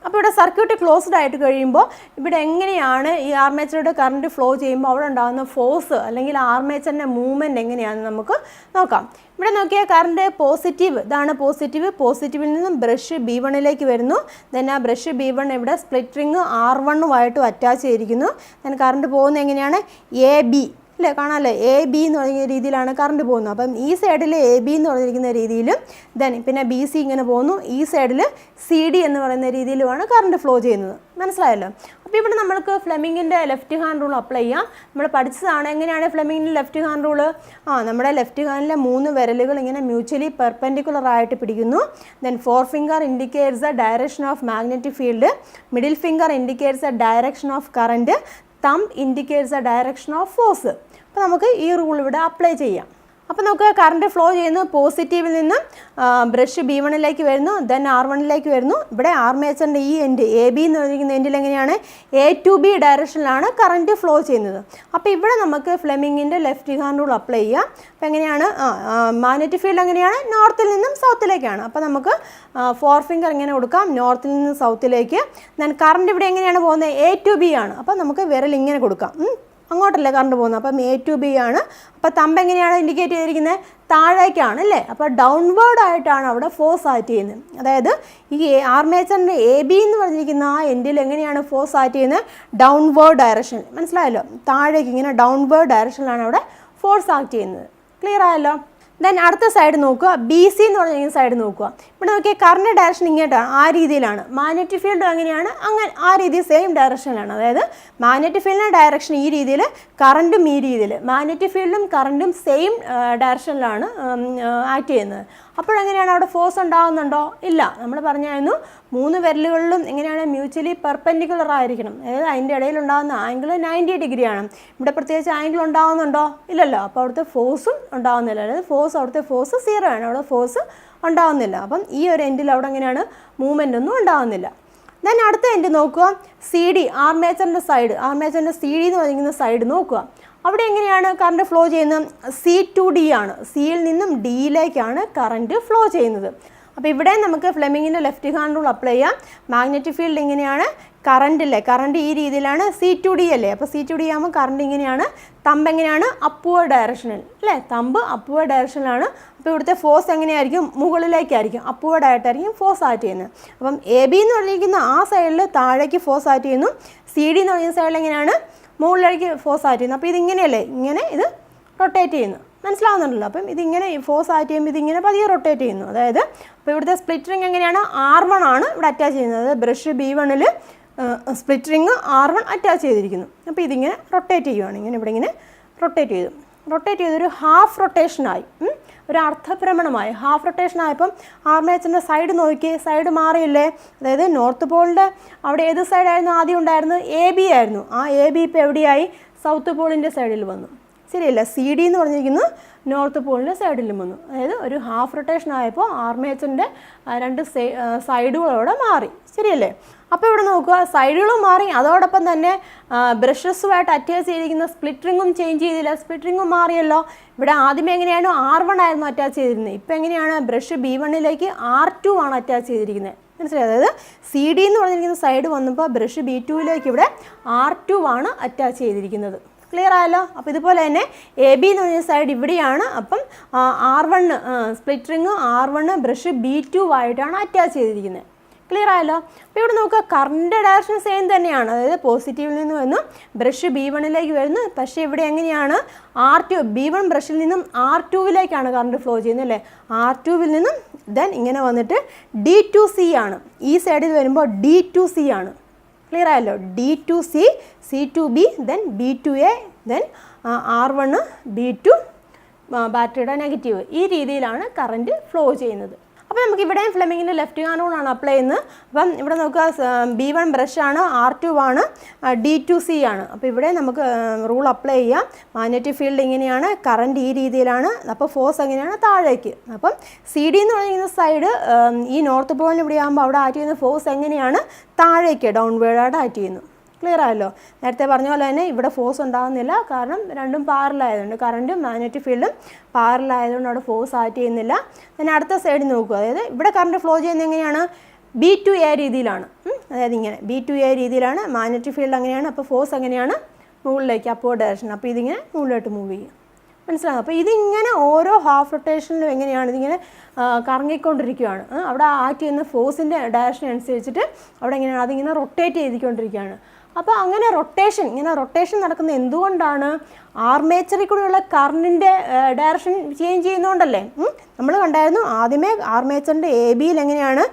അപ്പോൾ ഇവിടെ സർക്യൂട്ട് ക്ലോസ്ഡ് ആയിട്ട് കഴിയുമ്പോൾ ഇവിടെ എങ്ങനെയാണ് ഈ ആർമേച്ചറുടെ കറണ്ട് ഫ്ലോ ചെയ്യുമ്പോൾ അവിടെ ഉണ്ടാകുന്ന ഫോഴ്സ് അല്ലെങ്കിൽ ആർമേച്ചറിൻ്റെ മൂവ്മെൻറ്റ് എങ്ങനെയാണെന്ന് നമുക്ക് നോക്കാം. ഇവിടെ നോക്കിയാൽ കറണ്ട് പോസിറ്റീവ്, ഇതാണ് പോസിറ്റീവിൽ നിന്നും ബ്രഷ് B1ലേക്ക് വരുന്നു. ദെൻ ആ ബ്രഷ് B1 ഇവിടെ സ്പ്ലിറ്റ് റിങ് R1ഉമായിട്ടും അറ്റാച്ച് ചെയ്തിരിക്കുന്നു. ദെൻ കറണ്ട് പോകുന്നത് എങ്ങനെയാണ് AB അല്ലേ, കാണാമല്ലേ, AB എന്ന് പറയുന്ന രീതിയിലാണ് കറണ്ട് പോകുന്നത്. അപ്പം ഈ സൈഡിൽ AB എന്ന് പറഞ്ഞിരിക്കുന്ന രീതിയിലും ദെൻ പിന്നെ BC ഇങ്ങനെ പോകുന്നു, ഈ സൈഡിൽ CD എന്ന് പറയുന്ന രീതിയിലുമാണ് കറണ്ട് ഫ്ലോ ചെയ്യുന്നത്. മനസ്സിലായല്ലോ. അപ്പോൾ ഇവിടെ നമ്മൾക്ക് ഫ്ലെമിങ്ങിൻ്റെ ലെഫ്റ്റ് ഹാൻഡ് റൂൾ അപ്ലൈ ചെയ്യാം. നമ്മൾ പഠിച്ചതാണ് എങ്ങനെയാണ് ഫ്ലെമിങ്ങിൻ്റെ ലെഫ്റ്റ് ഹാൻഡ് റൂള്. നമ്മുടെ ലെഫ്റ്റ് ഹാൻഡിലെ 3 വിരലുകൾ ഇങ്ങനെ മ്യൂച്വലി പെർപെൻഡിക്കുലർ ആയിട്ട് പിടിക്കുന്നു. Then 4 finger indicates the direction of magnetic field, middle finger indicates the direction of current, thumb indicates the direction of force. അപ്പോൾ നമുക്ക് ഈ റൂൾ ഇവിടെ അപ്ലൈ ചെയ്യാം. അപ്പോൾ നമുക്ക് കറണ്ട് ഫ്ലോ ചെയ്യുന്നു പോസിറ്റീവിൽ നിന്നും ബ്രഷ് B1ലേക്ക് വരുന്നു, ദെൻ R1ലേക്ക് വരുന്നു. ഇവിടെ ആർമേച്ചറിൻ്റെ ഈ എൻഡ് AB എന്ന് പറഞ്ഞിരിക്കുന്ന എൻഡിൽ എങ്ങനെയാണ് A to B ഡയറക്ഷനിലാണ് കറണ്ട് ഫ്ലോ ചെയ്യുന്നത്. അപ്പോൾ ഇവിടെ നമുക്ക് ഫ്ലെമിങ്ങിൻ്റെ ലെഫ്റ്റ് ഹാൻഡ് റൂൾ അപ്ലൈ ചെയ്യാം. അപ്പോൾ എങ്ങനെയാണ് മാഗ്നറ്റിക് ഫീൽഡ് എങ്ങനെയാണ് നോർത്തിൽ നിന്നും സൗത്തിലേക്കാണ്. അപ്പോൾ നമുക്ക് 4 ഫിംഗർ ഇങ്ങനെ കൊടുക്കാം നോർത്തിൽ നിന്നും സൗത്തിലേക്ക്. ദെൻ കറണ്ട് ഇവിടെ എങ്ങനെയാണ് പോകുന്നത് A to B ആണ്. അപ്പോൾ നമുക്ക് വിരൽ ഇങ്ങനെ കൊടുക്കാം, അങ്ങോട്ടല്ലേ കറണ്ട് പോകുന്നത്. അപ്പം A to B ആണ്. അപ്പോൾ തമ്പ് എങ്ങനെയാണ് ഇൻഡിക്കേറ്റ് ചെയ്തിരിക്കുന്നത്, താഴേക്കാണ് അല്ലേ. അപ്പോൾ ഡൗൺവേർഡ് ആയിട്ടാണ് അവിടെ ഫോഴ്സ് ആക്ട് ചെയ്യുന്നത്. അതായത് ഈ ആർമേച്ചറിൻ്റെ AB എന്ന് പറഞ്ഞിരിക്കുന്ന ആ എൻഡിൽ എങ്ങനെയാണ് ഫോഴ്സ് ആക്ട് ചെയ്യുന്നത്, ഡൗൺവേർഡ് ഡയറക്ഷൻ. മനസ്സിലായല്ലോ, താഴേക്ക് ഇങ്ങനെ ഡൗൺവേർഡ് ഡയറക്ഷനിലാണ് അവിടെ ഫോഴ്സ് ആക്ട് ചെയ്യുന്നത്. ക്ലിയർ ആയല്ലോ. ദെൻ അടുത്ത സൈഡ് നോക്കുക, BC എന്ന് പറഞ്ഞിരിക്കുന്ന സൈഡ് നോക്കുക. ഇവിടെ നോക്കിയാൽ കറണ്ട് ഡയറക്ഷൻ ഇങ്ങോട്ടാണ്, ആ രീതിയിലാണ്. മാഗ്നറ്റിക് ഫീൽഡ് എങ്ങനെയാണ്, അങ്ങനെ ആ രീതിയിൽ സെയിം ഡയറക്ഷനിലാണ്. അതായത് മാഗ്നറ്റിക് ഫീൽഡിൻ്റെ ഡയറക്ഷൻ ഈ രീതിയിൽ, കറണ്ടും ഈ രീതിയിൽ. മാഗ്നറ്റിക് ഫീൽഡും കറണ്ടും സെയിം ഡയറക്ഷനിലാണ് ആക്ട് ചെയ്യുന്നത്. അപ്പോഴെങ്ങനെയാണ് അവിടെ ഫോഴ്സ് ഉണ്ടാകുന്നുണ്ടോ, ഇല്ല. നമ്മൾ പറഞ്ഞായിരുന്നു 3 വിരലുകളിലും എങ്ങനെയാണ് മ്യൂച്വലി പെർപെൻഡിക്കുലർ ആയിരിക്കണം. അതായത് അതിൻ്റെ ഇടയിലുണ്ടാകുന്ന ആംഗിൾ 90 ഡിഗ്രിയാണ്. ഇവിടെ പ്രത്യേകിച്ച് ആംഗിൾ ഉണ്ടാകുന്നുണ്ടോ, ഇല്ലല്ലോ. അപ്പോൾ അവിടുത്തെ ഫോഴ്സും ഉണ്ടാകുന്നില്ല. അതായത് അവിടുത്തെ ഫോഴ്സ് 0 ആണ്, അവിടെ ഫോഴ്സ് ഉണ്ടാകുന്നില്ല. അപ്പം ഈ ഒരു എൻഡിൽ അവിടെ എങ്ങനെയാണ് മൂവ്മെൻ്റ് ഒന്നും ഉണ്ടാകുന്നില്ല. ദെൻ അടുത്ത എൻഡ് നോക്കുക, CD ആർമേച്ചറിൻ്റെ സൈഡ്, ആർമേച്ചറിൻ്റെ CD എന്ന് പറയുന്ന സൈഡ് നോക്കുക. അവിടെ എങ്ങനെയാണ് കറണ്ട് ഫ്ലോ ചെയ്യുന്നത്, C to D ആണ്. സിയിൽ നിന്നും ഡിയിലേക്കാണ് കറണ്ട് ഫ്ലോ ചെയ്യുന്നത്. അപ്പോൾ ഇവിടെ നമുക്ക് ഫ്ലെമിങ്ങിൻ്റെ ലെഫ്റ്റ് ഹാൻഡ് റൂൾ അപ്ലൈ ചെയ്യാം. മാഗ്നറ്റിക് ഫീൽഡ് എങ്ങനെയാണ്, കറണ്ടില്ലേ, കറണ്ട് ഈ രീതിയിലാണ്, C to D അല്ലേ. അപ്പോൾ C to D ആകുമ്പോൾ കറണ്ട് ഇങ്ങനെയാണ്. തമ്പ് എങ്ങനെയാണ്, അപ്വേർഡ് ഡയറക്ഷനിൽ അല്ലേ, തമ്പ് അപ്വേർഡ് ഡയറക്ഷനിലാണ്. അപ്പോൾ ഇവിടുത്തെ ഫോഴ്സ് എങ്ങനെയായിരിക്കും, മുകളിലേക്കായിരിക്കും, അപ്വേർഡ് ആയിട്ടായിരിക്കും ഫോഴ്സ് ആക്ട് ചെയ്യുന്നത്. അപ്പം AB എന്ന് പറഞ്ഞിരിക്കുന്ന ആ സൈഡിൽ താഴേക്ക് ഫോഴ്സ് ആക്ട് ചെയ്യുന്നു. CD എന്ന് പറയുന്ന സൈഡിൽ എങ്ങനെയാണ്, മുകളിലേക്ക് ഫോഴ്സ് ആക്ട് ചെയ്യുന്നു. അപ്പോൾ ഇതിങ്ങനെയല്ലേ, ഇങ്ങനെ ഇത് റൊട്ടേറ്റ് ചെയ്യുന്നു. മനസ്സിലാവുന്നുണ്ടല്ലോ. അപ്പം ഇതിങ്ങനെ ഫോഴ്സ് ആക്ട് ചെയ്യുമ്പോൾ ഇതിങ്ങനെ പതിയെ റൊട്ടേറ്റ് ചെയ്യുന്നു. അതായത് അപ്പോൾ ഇവിടുത്തെ സ്പ്ലിറ്റ് റിങ് എങ്ങനെയാണ്, R1 ആണ് ഇവിടെ അറ്റാച്ച് ചെയ്യുന്നത്. ബ്രഷ് B1ൽ സ്പ്ലിറ്റ് റിങ് R1 അറ്റാച്ച് ചെയ്തിരിക്കുന്നു. അപ്പോൾ ഇതിങ്ങനെ റൊട്ടേറ്റ് ചെയ്യുവാണ്. ഇങ്ങനെ ഇവിടെ ഇങ്ങനെ റൊട്ടേറ്റ് ചെയ്തൊരു ഹാഫ് റൊട്ടേഷനായി, ഒരു അർദ്ധഭ്രമണമായി. ഹാഫ് റൊട്ടേഷനായപ്പം ആർമേച്ചറിൻ്റെ സൈഡ് നോക്കിയേ, സൈഡ് മാറിയില്ലേ. അതായത് നോർത്ത് പോളിൻ്റെ അവിടെ ഏത് സൈഡായിരുന്നു ആദ്യം ഉണ്ടായിരുന്നത്, AB ആയിരുന്നു. ആ AB ഇപ്പോൾ എവിടെയായി, സൗത്ത് പോളിൻ്റെ സൈഡിൽ വന്നു. ശരിയല്ല, CD എന്ന് പറഞ്ഞിരിക്കുന്നത് നോർത്ത് പോളിൻ്റെ സൈഡിലും വന്നു. അതായത് ഒരു ഹാഫ് റൊട്ടേഷൻ ആയപ്പോൾ ആർമേച്ചറിൻ്റെ 2 സൈഡുകളോടെ മാറി. ശരിയല്ലേ. അപ്പോൾ ഇവിടെ നോക്കുക, സൈഡുകളും മാറി, അതോടൊപ്പം തന്നെ ബ്രഷസുമായിട്ട് അറ്റാച്ച് ചെയ്തിരിക്കുന്ന സ്പ്ലിറ്റ് റിങ്ങും ചേഞ്ച് ചെയ്തില്ല, സ്പ്ലിറ്റ് റിങ്ങും മാറിയല്ലോ. ഇവിടെ ആദ്യമേ എങ്ങനെയാണ് R1 ആയിരുന്നു അറ്റാച്ച് ചെയ്തിരുന്നത്, ഇപ്പോൾ എങ്ങനെയാണ് ബ്രഷ് B1ലേക്ക് R2 ആണ് അറ്റാച്ച് ചെയ്തിരിക്കുന്നത്. മനസ്സിലായി. അതായത് CD എന്ന് പറഞ്ഞിരിക്കുന്ന സൈഡ് വന്നപ്പോൾ ബ്രഷ് B2ലേക്ക് ഇവിടെ R2 ആണ് അറ്റാച്ച് ചെയ്തിരിക്കുന്നത്. ക്ലിയർ ആയല്ലോ. അപ്പോൾ ഇതുപോലെ തന്നെ AB എന്ന് പറഞ്ഞ സൈഡ് ഇവിടെയാണ്. അപ്പം R1 split ring R1 brush B2 ആയിട്ടാണ് അറ്റാച്ച് ചെയ്തിരിക്കുന്നത്. ക്ലിയർ ആയല്ലോ. അപ്പോൾ ഇവിടെ നോക്കുക, കറണ്ട് ഡയറക്ഷൻ സെയിം തന്നെയാണ്. അതായത് പോസിറ്റീവിൽ നിന്ന് വന്നു ബ്രഷ് B1ലേക്ക് വരുന്നു. പക്ഷേ ഇവിടെ എങ്ങനെയാണ്, R2 B1 ബ്രഷിൽ നിന്നും R2ലേക്കാണ് കറണ്ട് ഫ്ലോ ചെയ്യുന്നത് അല്ലേ. R2വിൽ നിന്നും ദെൻ ഇങ്ങനെ വന്നിട്ട് D to C ആണ്. ഈ സൈഡിൽ വരുമ്പോൾ D to C ആണ്. ക്ലിയർ ആയല്ലോ. D to C, C to B, then B to A, then R1 B2 ബാറ്ററിയുടെ നെഗറ്റീവ്. ഈ രീതിയിലാണ് കറണ്ട് ഫ്ലോ ചെയ്യുന്നത്. അപ്പോൾ നമുക്ക് ഇവിടെ ഫ്ലെമിങ്ങിൻ്റെ ലെഫ്റ്റ് ഹാൻഡ് റൂളാണ് അപ്ലൈ ചെയ്യുന്നത്. അപ്പം ഇവിടെ നോക്കുക, B1 ബ്രഷാണ്, R2 ആണ്, D to C ആണ്. അപ്പോൾ ഇവിടെ നമുക്ക് റൂൾ അപ്ലൈ ചെയ്യാം. മാഗ്നറ്റിക് ഫീൽഡ് ഇങ്ങനെയാണ്, കറണ്ട് ഈ രീതിയിലാണ്, അപ്പോൾ ഫോഴ്സ് എങ്ങനെയാണ്, താഴേക്ക്. അപ്പം CD എന്ന് പറയുന്ന സൈഡ് ഈ നോർത്ത് പോളിന് ഇവിടെ ആകുമ്പോൾ അവിടെ ആക്ട് ചെയ്യുന്ന ഫോഴ്സ് എങ്ങനെയാണ്, താഴേക്ക് ഡൗൺവേർഡായിട്ട് ആക്ട് ചെയ്യുന്നു. ക്ലിയർ ആയല്ലോ. നേരത്തെ പറഞ്ഞ പോലെ തന്നെ ഇവിടെ ഫോഴ്സ് ഉണ്ടാകുന്നില്ല, കാരണം രണ്ടും പാരലായതുകൊണ്ട്, കറണ്ടും മാഗ്നറ്റിക് ഫീൽഡും പാരലായതുകൊണ്ട് അവിടെ ഫോഴ്സ് ആക്ട് ചെയ്യുന്നില്ല. പിന്നെ അടുത്ത സൈഡ് നോക്കുക, അതായത് ഇവിടെ കറണ്ട് ഫ്ലോ ചെയ്യുന്നത് എങ്ങനെയാണ്, B/A രീതിയിലാണ്. അതായത് ഇങ്ങനെ B/A രീതിയിലാണ്. മാഗ്നറ്റിക് ഫീൽഡ് അങ്ങനെയാണ്. അപ്പോൾ ഫോഴ്സ് എങ്ങനെയാണ്? മുകളിലേക്ക്, അപ്വേർഡ് ഡയറക്ഷൻ. അപ്പോൾ ഇതിങ്ങനെ മുകളിലോട്ട് മൂവ് ചെയ്യും. മനസ്സിലാകും? അപ്പോൾ ഇതിങ്ങനെ ഓരോ ഹാഫ് റൊട്ടേഷനിലും എങ്ങനെയാണ് ഇതിങ്ങനെ കറങ്ങിക്കൊണ്ടിരിക്കുകയാണ്. അവിടെ ആക്ട് ചെയ്യുന്ന ഫോഴ്സിൻ്റെ ഡയറക്ഷൻ അനുസരിച്ചിട്ട് അവിടെ എങ്ങനെയാണ് അതിങ്ങനെ റൊട്ടേറ്റ് ചെയ്തുകൊണ്ടിരിക്കുകയാണ്. അപ്പോൾ അങ്ങനെ റൊട്ടേഷൻ നടക്കുന്നത് എന്തുകൊണ്ടാണ്? ആർമേച്ചറിൽ കൂടെയുള്ള കറണ്ടിൻ്റെ ഡയറക്ഷൻ ചേഞ്ച് ചെയ്യുന്നതുകൊണ്ടല്ലേ. നമ്മൾ കണ്ടായിരുന്നു ആദ്യമേ ആർമേച്ചറിൻ്റെ AB-യിൽ എങ്ങനെയാണ്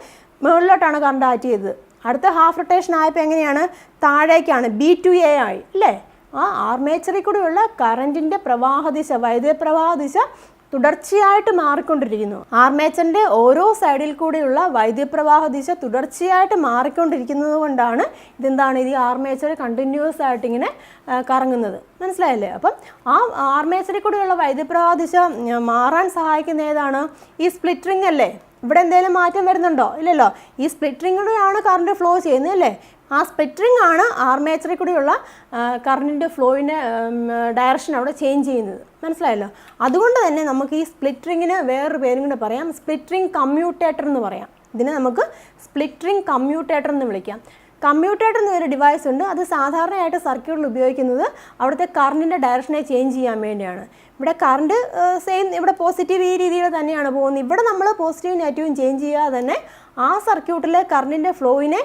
മുകളിലോട്ടാണ് കറണ്ട് ആക്ട് ചെയ്തത്. അടുത്ത ഹാഫ് റൊട്ടേഷൻ ആയപ്പോൾ എങ്ങനെയാണ് താഴേക്കാണ്, B/A ആയി അല്ലേ. ആ ആർമേച്ചറിൽ കൂടെയുള്ള കറണ്ടിൻ്റെ പ്രവാഹദിശ, വൈദ്യുത പ്രവാഹദിശ തുടർച്ചയായിട്ട് മാറിക്കൊണ്ടിരിക്കുന്നു. ആർമേച്ചറിൻ്റെ ഓരോ സൈഡിൽ കൂടെയുള്ള വൈദ്യുത പ്രവാഹ ദിശ തുടർച്ചയായിട്ട് മാറിക്കൊണ്ടിരിക്കുന്നത് കൊണ്ടാണ് ഇത് ആർമേച്ചർ കണ്ടിന്യൂസ് ആയിട്ട് ഇങ്ങനെ കറങ്ങുന്നത്. മനസ്സിലായല്ലേ? അപ്പം ആ ആർമേച്ചറിൽ കൂടെയുള്ള വൈദ്യുത പ്രവാഹ ദിശ മാറാൻ സഹായിക്കുന്ന ഏതാണ്? ഈ സ്പ്ലിറ്റ് റിംഗ് അല്ലേ. ഇവിടെ എന്തെങ്കിലും മാറ്റം വരുന്നുണ്ടോ? ഇല്ലല്ലോ. ഈ സ്പ്ലിറ്റ് റിങ്ങിലൂടെയാണ് കറണ്ട് ഫ്ലോ ചെയ്യുന്നത് അല്ലേ. ആ സ്പ്ലിറ്റ് റിംഗ് ആണ് ആർമേച്ചറിൽ കൂടെയുള്ള കറണ്ടിൻ്റെ ഫ്ലോയിൻ്റെ ഡയറക്ഷൻ അവിടെ ചേഞ്ച് ചെയ്യുന്നത്. മനസ്സിലായല്ലോ? അതുകൊണ്ട് തന്നെ നമുക്ക് ഈ സ്പ്ലിറ്റ് റിങ്ങിന് വേറൊരു പേരും കൂടെ പറയാം, സ്പ്ലിറ്റ് റിംഗ് കമ്മ്യൂട്ടേറ്റർ എന്ന് പറയാം. ഇതിനെ നമുക്ക് സ്പ്ലിറ്റ് റിംഗ് കമ്മ്യൂട്ടേറ്റർ എന്ന് വിളിക്കാം. കമ്മ്യൂട്ടേറ്റർ എന്നൊരു ഡിവൈസ് ഉണ്ട്. അത് സാധാരണയായിട്ട് സർക്യൂട്ടിൽ ഉപയോഗിക്കുന്നത് അവിടുത്തെ കറണ്ടിൻ്റെ ഡയറക്ഷനെ ചേഞ്ച് ചെയ്യാൻ വേണ്ടിയാണ്. ഇവിടെ കറണ്ട് സെയിം, ഇവിടെ പോസിറ്റീവ് ഈ രീതിയിൽ തന്നെയാണ് പോകുന്നത്. ഇവിടെ നമ്മൾ പോസിറ്റീവും നെഗറ്റീവും ചേഞ്ച് ചെയ്യാതെ തന്നെ ആ സർക്യൂട്ടിലെ കറണ്ടിൻ്റെ ഫ്ലോയിനെ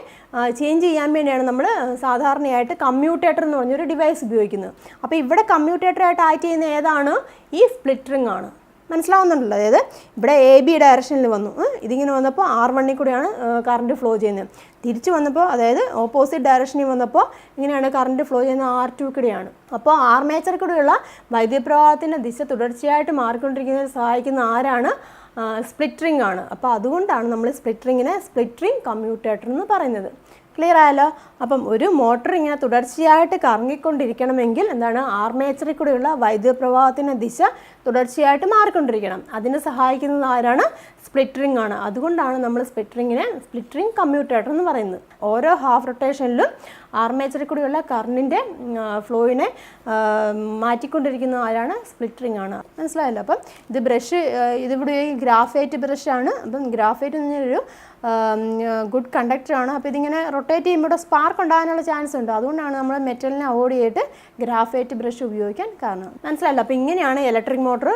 ചേഞ്ച് ചെയ്യാൻ വേണ്ടിയാണ് നമ്മൾ സാധാരണയായിട്ട് കമ്മ്യൂട്ടേറ്റർ എന്ന് പറഞ്ഞൊരു ഡിവൈസ് ഉപയോഗിക്കുന്നത്. അപ്പോൾ ഇവിടെ കമ്മ്യൂട്ടേറ്ററായിട്ട് ആക്ട് ചെയ്യുന്ന ഏതാണ്? ഈ സ്പ്ലിറ്റ് റിംഗ് ആണ്. മനസ്സിലാവുന്നുണ്ടല്ലോ? അതായത് ഇവിടെ AB ഡയറക്ഷനിൽ വന്നു, ഇതിങ്ങനെ വന്നപ്പോൾ R1 കൂടെയാണ് കറണ്ട് ഫ്ലോ ചെയ്യുന്നത്. തിരിച്ചു വന്നപ്പോൾ, അതായത് ഓപ്പോസിറ്റ് ഡയറക്ഷനിൽ വന്നപ്പോൾ ഇങ്ങനെയാണ് കറണ്ട് ഫ്ലോ ചെയ്യുന്നത്, R2 കൂടെയാണ്. അപ്പോൾ ആർമേച്ചർ കൂടെയുള്ള വൈദ്യുത പ്രവാഹത്തിൻ്റെ ദിശ തുടർച്ചയായിട്ട് മാറിക്കൊണ്ടിരിക്കുന്നതിന് സഹായിക്കുന്ന ആരാണ്? സ്പ്ലിറ്റ് റിംഗ് ആണ്. അപ്പോൾ അതുകൊണ്ടാണ് നമ്മൾ സ്പ്ലിറ്റ് റിംഗ് കമ്മ്യൂട്ടേറ്റർ എന്ന് പറയുന്നത്. ക്ലിയർ ആയല്ലോ? അപ്പം ഒരു മോട്ടർ ഇങ്ങനെ തുടർച്ചയായിട്ട് കറങ്ങിക്കൊണ്ടിരിക്കണമെങ്കിൽ എന്താണ്? ആർമേച്ചറിൽ കൂടെയുള്ള വൈദ്യുത പ്രവാഹത്തിൻ്റെ ദിശ തുടർച്ചയായിട്ട് മാറിക്കൊണ്ടിരിക്കണം. അതിന് സഹായിക്കുന്നത് ആരാണ്? സ്പ്ലിറ്റ് റിംഗ് ആണ്. അതുകൊണ്ടാണ് നമ്മൾ സ്പ്ലിറ്റ് റിംഗ് കമ്മ്യൂട്ടേറ്റർ എന്ന് പറയുന്നത്. ഓരോ ഹാഫ് റൊട്ടേഷനിലും ആർമേച്ചറിൽ കൂടെയുള്ള കറണ്ടിൻ്റെ ഫ്ലോയിനെ മാറ്റിക്കൊണ്ടിരിക്കുന്ന ആരാണ്? സ്പ്ലിറ്റ് റിംഗ് ആണ്. മനസ്സിലായല്ലോ? അപ്പം ഇത് ബ്രഷ്, ഇതിവിടെ ഗ്രാഫൈറ്റ് ബ്രഷാണ്. അപ്പം ഗ്രാഫൈറ്റ് എന്ന് പറഞ്ഞൊരു ഗുഡ് കണ്ടക്ടറാണ്. അപ്പോൾ ഇതിങ്ങനെ റൊട്ടേറ്റ് ചെയ്യുമ്പോൾ സ്പാർക്ക് ഉണ്ടാകാനുള്ള ചാൻസ് ഉണ്ട്. അതുകൊണ്ടാണ് നമ്മൾ മെറ്റലിനെ അവോയ്ഡ് ചെയ്തിട്ട് ഗ്രാഫൈറ്റ് ബ്രഷ് ഉപയോഗിക്കാൻ കാരണം. മനസ്സിലായല്ലോ? അപ്പോൾ ഇങ്ങനെയാണ് ഇലക്ട്രിക് മോട്ടർ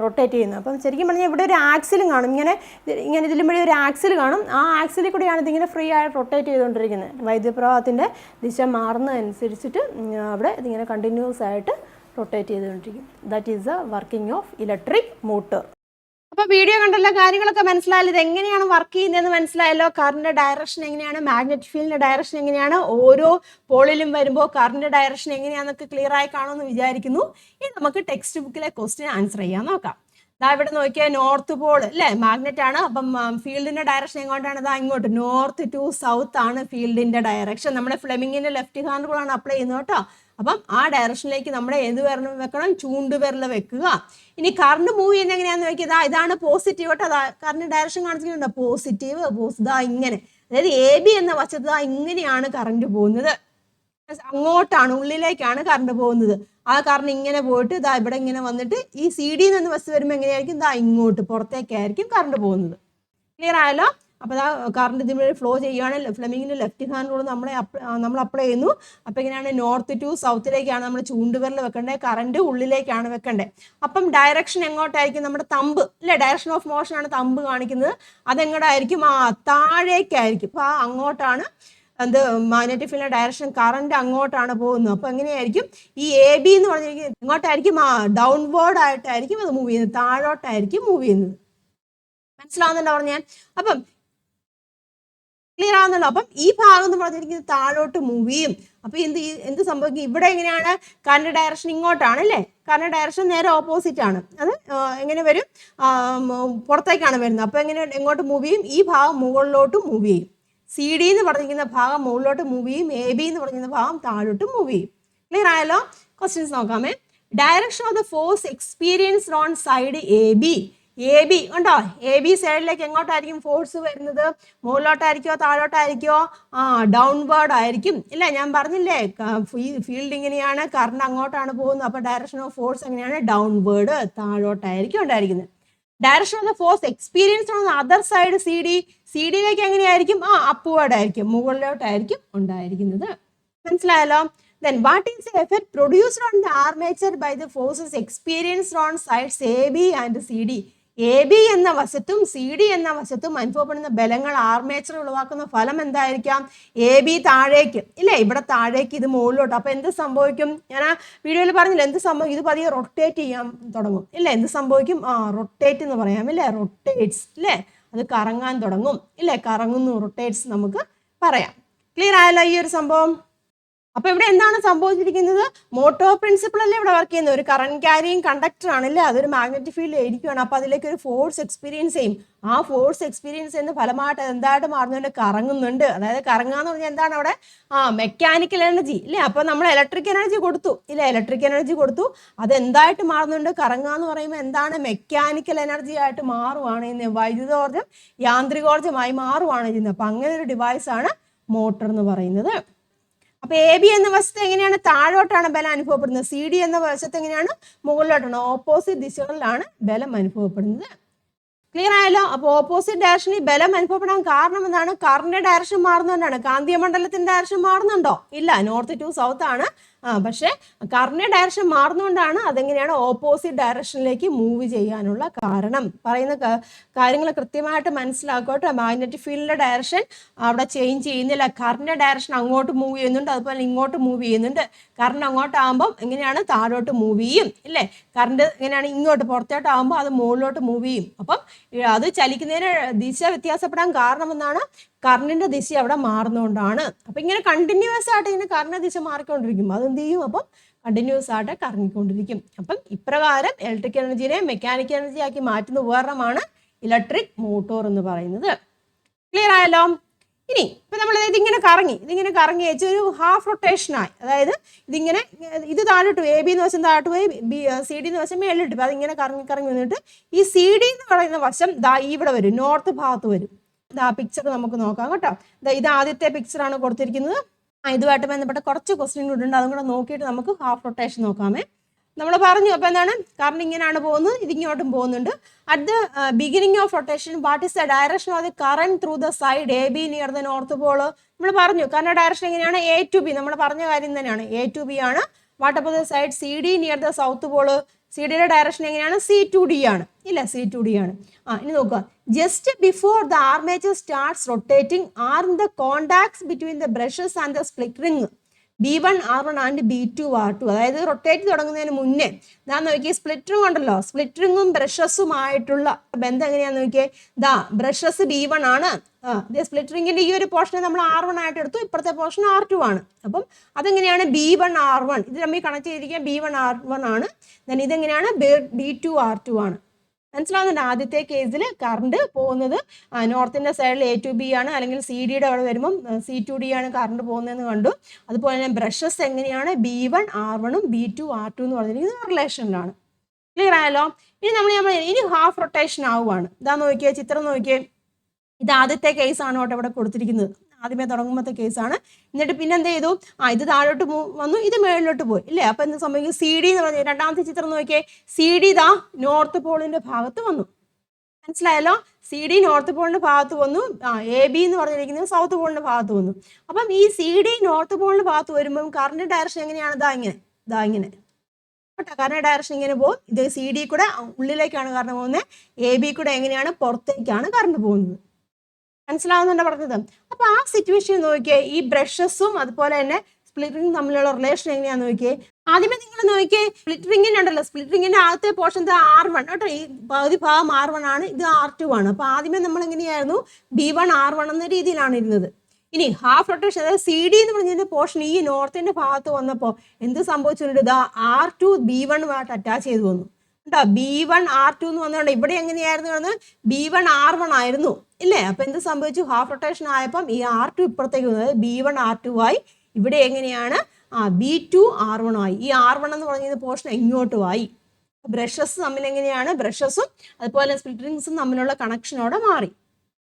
റൊട്ടേറ്റ് ചെയ്യുന്നത്. അപ്പം ശരിക്കും പറഞ്ഞാൽ ഇവിടെ ഒരു ആക്സിലും കാണും. ഇങ്ങനെ ഇതിലും വഴി ഒരു ആക്സിൽ കാണും. ആ ആക്സിലിൽ കൂടിയാണ് ഇതിങ്ങനെ ഫ്രീ ആയിട്ട് റൊട്ടേറ്റ് ചെയ്തുകൊണ്ടിരിക്കുന്നത്. വൈദ്യുത പ്രവാഹത്തിൻ്റെ ദിശ മാറുന്നതനുസരിച്ചിട്ട് അവിടെ ഇതിങ്ങനെ കണ്ടിന്യൂസ് ആയിട്ട് റൊട്ടേറ്റ് ചെയ്തുകൊണ്ടിരിക്കും. That is the working of electric motor. അപ്പോൾ വീഡിയോ കണ്ടല്ലോ, കാര്യങ്ങളൊക്കെ മനസ്സിലായല്ലോ. ഇത് എങ്ങനെയാണ് വർക്ക് ചെയ്യുന്നതെന്ന് മനസ്സിലായല്ലോ. കറണ്ട് ഡയറക്ഷൻ എങ്ങനെയാണ്, മാഗ്നറ്റിക് ഫീൽഡിന്റെ ഡയറക്ഷൻ എങ്ങനെയാണ്, ഓരോ പോളിലും വരുമ്പോൾ കറണ്ട് ഡയറക്ഷൻ എങ്ങനെയാണെന്നൊക്കെ ക്ലിയർ ആയി കാണുമെന്ന് വിചാരിക്കുന്നു. ഇനി നമുക്ക് ടെക്സ്റ്റ് ബുക്കിലെ ക്വസ്റ്റ്യൻ ആൻസർ ചെയ്യാൻ നോക്കാം. ദാ ഇവിടെ നോക്കിയാൽ നോർത്ത് പോൾ അല്ലേ, മാഗ്നറ്റ് ആണ്. അപ്പം ഫീൽഡിന്റെ ഡയറക്ഷൻ എങ്ങോട്ടാണ്? ഇതാ ഇങ്ങോട്ട്, നോർത്ത് ടു സൗത്ത് ആണ് ഫീൽഡിന്റെ ഡയറക്ഷൻ. നമ്മുടെ ഫ്ലെമിങ്ങിന്റെ ലെഫ്റ്റ് ഹാൻഡ് റൂളാണ് അപ്ലൈ ചെയ്യുന്നത് കേട്ടോ. അപ്പം ആ ഡയറക്ഷനിലേക്ക് നമ്മൾ എന്ത് വെക്കണം? ചൂണ്ടുവിരൽ വെക്കുക. ഇനി കറണ്ട് മൂവ് ചെയ്യുന്നത് എങ്ങനെയാണെന്ന് നോക്കിയതാ, ഇതാണ് പോസിറ്റീവ് കേട്ടോ. അതാ കറണ്ട് ഡയറക്ഷൻ കാണിച്ചിട്ടുണ്ട്, പോസിറ്റീവ് ഇതാ ഇങ്ങനെ. അതായത് AB എന്ന വശത്ത് ഇങ്ങനെയാണ് കറണ്ട് പോകുന്നത്, അങ്ങോട്ടാണ്, ഉള്ളിലേക്കാണ് കറണ്ട് പോകുന്നത്. ആ കറണ്ട് ഇങ്ങനെ പോയിട്ട് ഇതാ ഇവിടെ ഇങ്ങനെ വന്നിട്ട് ഈ CD നിന്ന് ബസ് വരുമ്പോൾ എങ്ങനെയായിരിക്കും? ഇതാ ഇങ്ങോട്ട് പുറത്തേക്കായിരിക്കും കറണ്ട് പോകുന്നത്. ക്ലിയർ ആയല്ലോ? അപ്പോൾ ആ കറണ്ട് ഇതിലൂടെ ഫ്ലോ ചെയ്യുകയാണ്. ഫ്ലെമിങ്ങിൻ്റെ ലെഫ്റ്റ് ഹാൻഡ് റൂൾ നമ്മൾ അപ്ലൈ ചെയ്യുന്നു. അപ്പോൾ ഇങ്ങനെയാണ് നോർത്ത് ടു സൗത്തിലേക്കാണ് നമ്മൾ ചൂണ്ടുവിരൽ വെക്കേണ്ടത്, കറണ്ട് ഉള്ളിലേക്കാണ് വെക്കേണ്ടത്. അപ്പം ഡയറക്ഷൻ എങ്ങോട്ടായിരിക്കും? നമ്മുടെ തമ്പ് അല്ലേ, ഡയറക്ഷൻ ഓഫ് മോഷൻ ആണ് തമ്പ് കാണിക്കുന്നത്. അതെങ്ങോട്ടായിരിക്കും? താഴേക്കായിരിക്കും. അപ്പോൾ അങ്ങോട്ടാണ് മാഗ്നറ്റിക് ഫീൽഡിന്റെ ഡയറക്ഷൻ, കറണ്ട് അങ്ങോട്ടാണ് പോകുന്നത്. അപ്പോൾ എങ്ങനെയായിരിക്കും? ഈ AB എന്ന് പറഞ്ഞിരിക്കുന്നത് എങ്ങോട്ടായിരിക്കും? ഡൗൺവേർഡ് ആയിട്ടായിരിക്കും അത് മൂവ് ചെയ്യുന്നത്, താഴോട്ടായിരിക്കും മൂവ് ചെയ്യുന്നത്. മനസ്സിലാവുന്നുണ്ടോ പറഞ്ഞാൽ? അപ്പം ക്ലിയർ ആവുന്നുണ്ടോ? അപ്പം ഈ ഭാഗം എന്ന് പറഞ്ഞിരിക്കുന്നത് താഴോട്ട് മൂവ് ചെയ്യും. അപ്പൊ എന്ത് സംഭവിക്കും? ഇവിടെ എങ്ങനെയാണ്? കറണ്ട് ഡയറക്ഷൻ ഇങ്ങോട്ടാണ് അല്ലേ, കറണ്ട് ഡയറക്ഷൻ നേരെ ഓപ്പോസിറ്റ് ആണ്. അത് എങ്ങനെ വരും? പുറത്തേക്കാണ് വരുന്നത്. അപ്പൊ എങ്ങോട്ട് മൂവ് ചെയ്യും? ഈ ഭാഗം മുകളിലോട്ട് മൂവ് ചെയ്യും. CD എന്ന് പറഞ്ഞിരിക്കുന്ന ഭാഗം മുകളിലോട്ട് മൂവ് ചെയ്യും, AB എന്ന് പറഞ്ഞിരിക്കുന്ന ഭാഗം താഴോട്ട് മൂവ് ചെയ്യും. ക്ലിയർ ആയല്ലോ? ക്വസ്റ്റ്യൻസ് നോക്കാമേ. Direction of the force experienced on side AB ഉണ്ടോ? AB സൈഡിലേക്ക് എങ്ങോട്ടായിരിക്കും ഫോഴ്സ് വരുന്നത്? മുകളിലോട്ടായിരിക്കോ താഴോട്ടായിരിക്കോ? ഡൗൺവേർഡ് ആയിരിക്കും ഇല്ല, ഞാൻ പറഞ്ഞില്ലേ ഫീൽഡ് ഇങ്ങനെയാണ്, കറണ്ട് അങ്ങോട്ടാണ് പോകുന്നത്. അപ്പോൾ ഡയറക്ഷൻ ഓഫ് ഫോഴ്സ് എങ്ങനെയാണ്? ഡൗൺവേർഡ്, താഴോട്ടായിരിക്കും ഉണ്ടായിരിക്കുന്നത്. Direction of the force experience on other side C ഡിയിലേക്ക് എങ്ങനെയായിരിക്കും? അപ്വേർഡ് ആയിരിക്കും, മുകളിലോട്ടായിരിക്കും ഉണ്ടായിരിക്കുന്നത്. മനസ്സിലായല്ലോ? Then what is the effect produced on the armature by the forces experienced on sides AB and CD? AB എന്ന വശത്തും CD എന്ന വശത്തും അനുഭവപ്പെടുന്ന ബലങ്ങൾ ആർമേച്ചർ ഉളവാക്കുന്ന ഫലം എന്തായിരിക്കാം? AB താഴേക്ക് ഇല്ലേ, ഇവിടെ താഴേക്ക്, ഇത് മുകളിലോട്ട്. അപ്പൊ എന്ത് സംഭവിക്കും? ഞാൻ ആ വീഡിയോയിൽ പറഞ്ഞില്ല എന്ത് സംഭവിക്കും? ഇത് പതിയെ റൊട്ടേറ്റ് ചെയ്യാൻ തുടങ്ങും ഇല്ലേ? എന്ത് സംഭവിക്കും? റൊട്ടേറ്റ് എന്ന് പറയാം ഇല്ലേ? റൊട്ടേറ്റ്സ് ഇല്ലേ? അത് കറങ്ങാൻ തുടങ്ങും ഇല്ലേ? കറങ്ങുന്നു, റൊട്ടേറ്റ്സ് നമുക്ക് പറയാം. ക്ലിയർ ആയല്ലോ ഈ ഒരു സംഭവം? അപ്പൊ ഇവിടെ എന്താണ് സംഭവിച്ചിരിക്കുന്നത്? മോട്ടോ പ്രിൻസിപ്പിൾ അല്ലേ ഇവിടെ വർക്ക് ചെയ്യുന്നത്? ഒരു കറന്റ് ക്യാരിങ് കണ്ടക്ടർ ആണല്ലേ, അതൊരു മാഗ്നറ്റിക് ഫീൽഡ് ആയിരിക്കുകയാണ്. അപ്പൊ അതിലേക്ക് ഒരു ഫോഴ്സ് എക്സ്പീരിയൻസ് ചെയ്യും. ആ ഫോഴ്സ് എക്സ്പീരിയൻസ് ചെയ്യുന്ന ഫലമായിട്ട് എന്തായിട്ട് മാറുന്നുണ്ട്? കറങ്ങുന്നുണ്ട്. അതായത് കറങ്ങാന്ന് പറഞ്ഞാൽ എന്താണ് അവിടെ? മെക്കാനിക്കൽ എനർജി ഇല്ലേ? അപ്പൊ നമ്മൾ ഇലക്ട്രിക് എനർജി കൊടുത്തു ഇല്ലേ? ഇലക്ട്രിക് എനർജി കൊടുത്തു, അത് എന്തായിട്ട് മാറുന്നുണ്ട്? കറങ്ങാന്ന് പറയുമ്പോൾ എന്താണ്? മെക്കാനിക്കൽ എനർജി ആയിട്ട് മാറുവാണ് ചെയ്യുന്നത്. വൈദ്യുതോർജ്ജം യാന്ത്രികോർജ്ജമായി മാറുവാണ് ചെയ്യുന്നത്. അപ്പൊ അങ്ങനെ ഒരു ഡിവൈസ് ആണ് മോട്ടോർ എന്ന് പറയുന്നത്. അപ്പൊ എ ബി എന്ന വശത്ത് എങ്ങനെയാണ്? താഴോട്ടാണ് ബലം അനുഭവപ്പെടുന്നത്. സി ഡി എന്ന വശത്ത് എങ്ങനെയാണ്? മുകളിലോട്ടാണ്. ഓപ്പോസിറ്റ് ദിശകളിലാണ് ബലം അനുഭവപ്പെടുന്നത്. ക്ലിയർ ആയല്ലോ? അപ്പോൾ ഓപ്പോസിറ്റ് ഡയറക്ഷനിൽ ബലം അനുഭവപ്പെടാൻ കാരണം എന്താണ്? കറന്റ് ഡയറക്ഷൻ മാറുന്നതുകൊണ്ടാണ്. കാന്തിക മണ്ഡലത്തിന്റെ ഡയറക്ഷൻ മാറുന്നുണ്ടോ? ഇല്ല, നോർത്ത് ടു സൗത്ത് ആണ്. പക്ഷെ കറന്റ് ഡയറക്ഷൻ മാറുന്നതുകൊണ്ടാണ് അതെങ്ങനെയാണ് ഓപ്പോസിറ്റ് ഡയറക്ഷനിലേക്ക് മൂവ് ചെയ്യാനുള്ള കാരണം. പറയുന്ന കാര്യങ്ങൾ കൃത്യമായിട്ട് മനസ്സിലാക്കട്ടെ. മാഗ്നറ്റിക് ഫീൽഡിന്റെ ഡയറക്ഷൻ അവിടെ ചേഞ്ച് ചെയ്യുന്നില്ല. കറന്റ് ഡയറക്ഷൻ അങ്ങോട്ട് മൂവ് ചെയ്യുന്നുണ്ട്, അതുപോലെ ഇങ്ങോട്ട് മൂവ് ചെയ്യുന്നുണ്ട്. കറന്റ് അങ്ങോട്ടാകുമ്പോൾ എങ്ങനെയാണ്? താഴോട്ട് മൂവ് ചെയ്യും ഇല്ലേ? കറന്റ് എങ്ങനെയാണ്? ഇങ്ങോട്ട് പുറത്തോട്ടാകുമ്പോൾ അത് മുകളിലോട്ട് മൂവ് ചെയ്യും. അപ്പം അത് ചലിക്കുന്നതിന് ദിശ വ്യത്യാസപ്പെടാൻ കാരണം എന്താണ്? കറണ്ടിന്റെ ദിശ അവിടെ മാറുന്നതുകൊണ്ടാണ്. അപ്പൊ ഇങ്ങനെ കണ്ടിന്യൂസ് ആയിട്ട് ഇങ്ങനെ കറണ്ട് ദിശ മാറിക്കൊണ്ടിരിക്കും. അതെന്ത് ചെയ്യും? അപ്പം കണ്ടിന്യൂസ് ആയിട്ട് കറങ്ങിക്കൊണ്ടിരിക്കും. അപ്പം ഇപ്രകാരം ഇലക്ട്രിക് എനർജിനെ മെക്കാനിക്കൽ എനർജി ആക്കി മാറ്റുന്ന ഉപകരണമാണ് ഇലക്ട്രിക് മോട്ടോർ എന്ന് പറയുന്നത്. ക്ലിയർ ആയല്ലോ? ഇനി ഇപ്പൊ നമ്മൾ ഇതിങ്ങനെ കറങ്ങി അയച്ച് ഒരു ഹാഫ് റൊട്ടേഷനായി. അതായത് ഇത് താഴോട്ട് പോയി, എ ബി എന്ന് വശം താഴോട്ട് പോയി, സി ഡി എന്ന് വശം മേളിലിട്ട് പോയി. അതിങ്ങനെ കറങ്ങി വന്നിട്ട് ഈ സി ഡി എന്ന് പറയുന്ന വശം ഇവിടെ വരും, നോർത്ത് ഭാഗത്ത് വരും. ഇതാ പിക്ചർ നമുക്ക് നോക്കാം കേട്ടോ. ഇത് ആദ്യത്തെ പിക്ചറാണ് കൊടുത്തിരിക്കുന്നത്. ഇതുമായിട്ട് ബന്ധപ്പെട്ട കുറച്ച് ക്വസ്റ്റ്യൻ കൂടെ ഉണ്ട്, അതും കൂടെ നോക്കിയിട്ട് നമുക്ക് ഹാഫ് റൊട്ടേഷൻ നോക്കാമേ. നമ്മൾ പറഞ്ഞു അപ്പോൾ എന്താണ്? കാരണം ഇങ്ങനെയാണ് പോകുന്നത്, ഇതിങ്ങോട്ടും പോകുന്നുണ്ട്. At the beginning of rotation what is the direction of the current through the side A B near the north pole? നമ്മൾ പറഞ്ഞു കറന്റ് ഡയറക്ഷൻ എങ്ങനെയാണ്? A to B. നമ്മൾ പറഞ്ഞ കാര്യം തന്നെയാണ്, എ ടു ബി ആണ്. What up the side C D near the south pole? C ഡിയുടെ direction എങ്ങനെയാണ്? സി ടു ഡി ആണ് ഇല്ല, സി ടു ഡി ആണ്. ഇനി നോക്കുക, just before the armature starts rotating R the contacts between the brushes and the split ring B1 R1 and B2 R2. അതായത് rotate തുടങ്ങുന്നതിന് മുന്നേ ഞാൻ നോക്കിയേ സ്പ്ലിറ്റ് റിംഗ് ഉണ്ടല്ലോ, സ്പ്ലിറ്റ് റിംഗും ബ്രഷസുമായിട്ടുള്ള ബന്ധം എങ്ങനെയാന്ന് നോക്കിയേ. ബ്രഷസ് B1 ആണ്. സ്പ്ലിറ്റ് റിംഗിന്റെ ഈ ഒരു പോർഷനെ നമ്മൾ R1 ആയിട്ട് എടുത്തു, ഇപ്പുറത്തെ പോർഷൻ R2 ആണ്. അപ്പം അതെങ്ങനെയാണ്? B1 R1 ഇത് നമ്മൾ കണക്ട് ചെയ്തിരിക്കുക B1 R1 ആണ്. then ഇതെങ്ങനെയാണ്? B2 R2 ആണ്. മനസ്സിലാവുന്നുണ്ട്? ആദ്യത്തെ കേസിൽ കറണ്ട് പോകുന്നത് നോർത്തിന്റെ സൈഡിൽ എ ടു ബി ആണ്, അല്ലെങ്കിൽ സി ഡിയുടെ അവിടെ വരുമ്പം സി ടു ഡി ആണ് കറണ്ട് പോകുന്നതെന്ന് കണ്ടു. അതുപോലെ തന്നെ ബ്രഷസ് എങ്ങനെയാണ്? B1 R1 B2 R2 എന്ന് പറഞ്ഞിരിക്കുന്നത് റിലേഷനിലാണ്. ക്ലിയർ ആയല്ലോ? ഇനി ഹാഫ് റൊട്ടേഷൻ ആവുകയാണ്. ഇതാ നോക്കിയേ, ചിത്രം നോക്കിയേ. ഇത് ആദ്യത്തെ കേസാണ് കേട്ടോ ഇവിടെ കൊടുത്തിരിക്കുന്നത്. ആദ്യമേ തുടങ്ങുമ്പോഴത്തെ കേസാണ്. എന്നിട്ട് പിന്നെ എന്ത് ചെയ്തു? ഇത് താഴോട്ട് വന്നു, ഇത് മേളിലോട്ട് പോയി ഇല്ലേ? അപ്പൊ എന്ത് സംഭവിക്കും? സി ഡി എന്ന് പറഞ്ഞ രണ്ടാമത്തെ ചിത്രം നോക്കിയേ. സി ഡി നോർത്ത് പോളിന്റെ ഭാഗത്ത് വന്നു. മനസ്സിലായല്ലോ? സി ഡി നോർത്ത് പോളിന്റെ ഭാഗത്ത് വന്നു, എ ബി എന്ന് പറഞ്ഞിരിക്കുന്നത് സൗത്ത് പോളിന്റെ ഭാഗത്ത് വന്നു. അപ്പം ഈ സി ഡി നോർത്ത് പോളിന്റെ ഭാഗത്ത് വരുമ്പം കറണ്ട് ഡയറക്ഷൻ എങ്ങനെയാണ്? ഇങ്ങനെ കേട്ടോ. കറണ്ട് ഡയറക്ഷൻ ഇങ്ങനെ പോകും. ഇത് സി ഡി കൂടെ ഉള്ളിലേക്കാണ് കറണ്ട് പോകുന്നത്, എ ബി കൂടെ എങ്ങനെയാണ്? പുറത്തേക്കാണ് കറണ്ട് പോകുന്നത്. മനസ്സിലാവുന്നുണ്ടോ പറഞ്ഞത്? അപ്പൊ ആ സിറ്റുവേഷൻ നോക്കിയേ, ഈ ബ്രഷസും അതുപോലെ തന്നെ സ്പ്ലിറ്റ് റിംഗും തമ്മിലുള്ള റിലേഷൻ എങ്ങനെയാന്ന് നോക്കിയേ. ആദ്യമേ നിങ്ങൾ നോക്കിയേ, സ്പ്ലിറ്റ് റിംഗിന്റെ ഉണ്ടല്ലോ, സ്പ്ലിറ്റ് റിംഗിന്റെ ആദ്യത്തെ പോർഷൻ R1 കേട്ടോ. ഈ പകുതി ഭാഗം R1 ആണ്, ഇത് R2 ആണ്. അപ്പൊ ആദ്യമേ നമ്മൾ എങ്ങനെയായിരുന്നു? B1 R1 എന്ന രീതിയിലാണ് ഇരുന്നത്. ഇനി ഹാഫ് റൊട്ടേഷൻ, അതായത് സി ഡി എന്ന് പറഞ്ഞതിന്റെ പോർഷൻ ഈ നോർത്തിന്റെ ഭാഗത്ത് വന്നപ്പോൾ എന്ത് സംഭവിച്ചിട്ടുണ്ട്? R2 B1 ആയിട്ട് അറ്റാച്ച് ചെയ്ത് വന്നു കേട്ടോ. B1 R2 എന്ന് വന്നുകൊണ്ട് ഇവിടെ എങ്ങനെയായിരുന്നു? B1 R1 ആയിരുന്നു ഇല്ലേ? അപ്പൊ എന്ത് സംഭവിച്ചു? ഹാഫ് റൊട്ടേഷൻ ആയപ്പം ഈ R2 ഇപ്പുറത്തേക്ക് വന്നത് B1 R2 ആയി. ഇവിടെ എങ്ങനെയാണ്? B2 R1 ആയി. ഈ R1 എന്ന് പറഞ്ഞ പോർഷൻ ഇങ്ങോട്ടും ആയി. ബ്രഷസ് തമ്മിൽ എങ്ങനെയാണ്? ബ്രഷസും അതുപോലെ സ്പ്ലിറ്റ് റിംഗ്സും തമ്മിലുള്ള കണക്ഷനോടെ മാറി.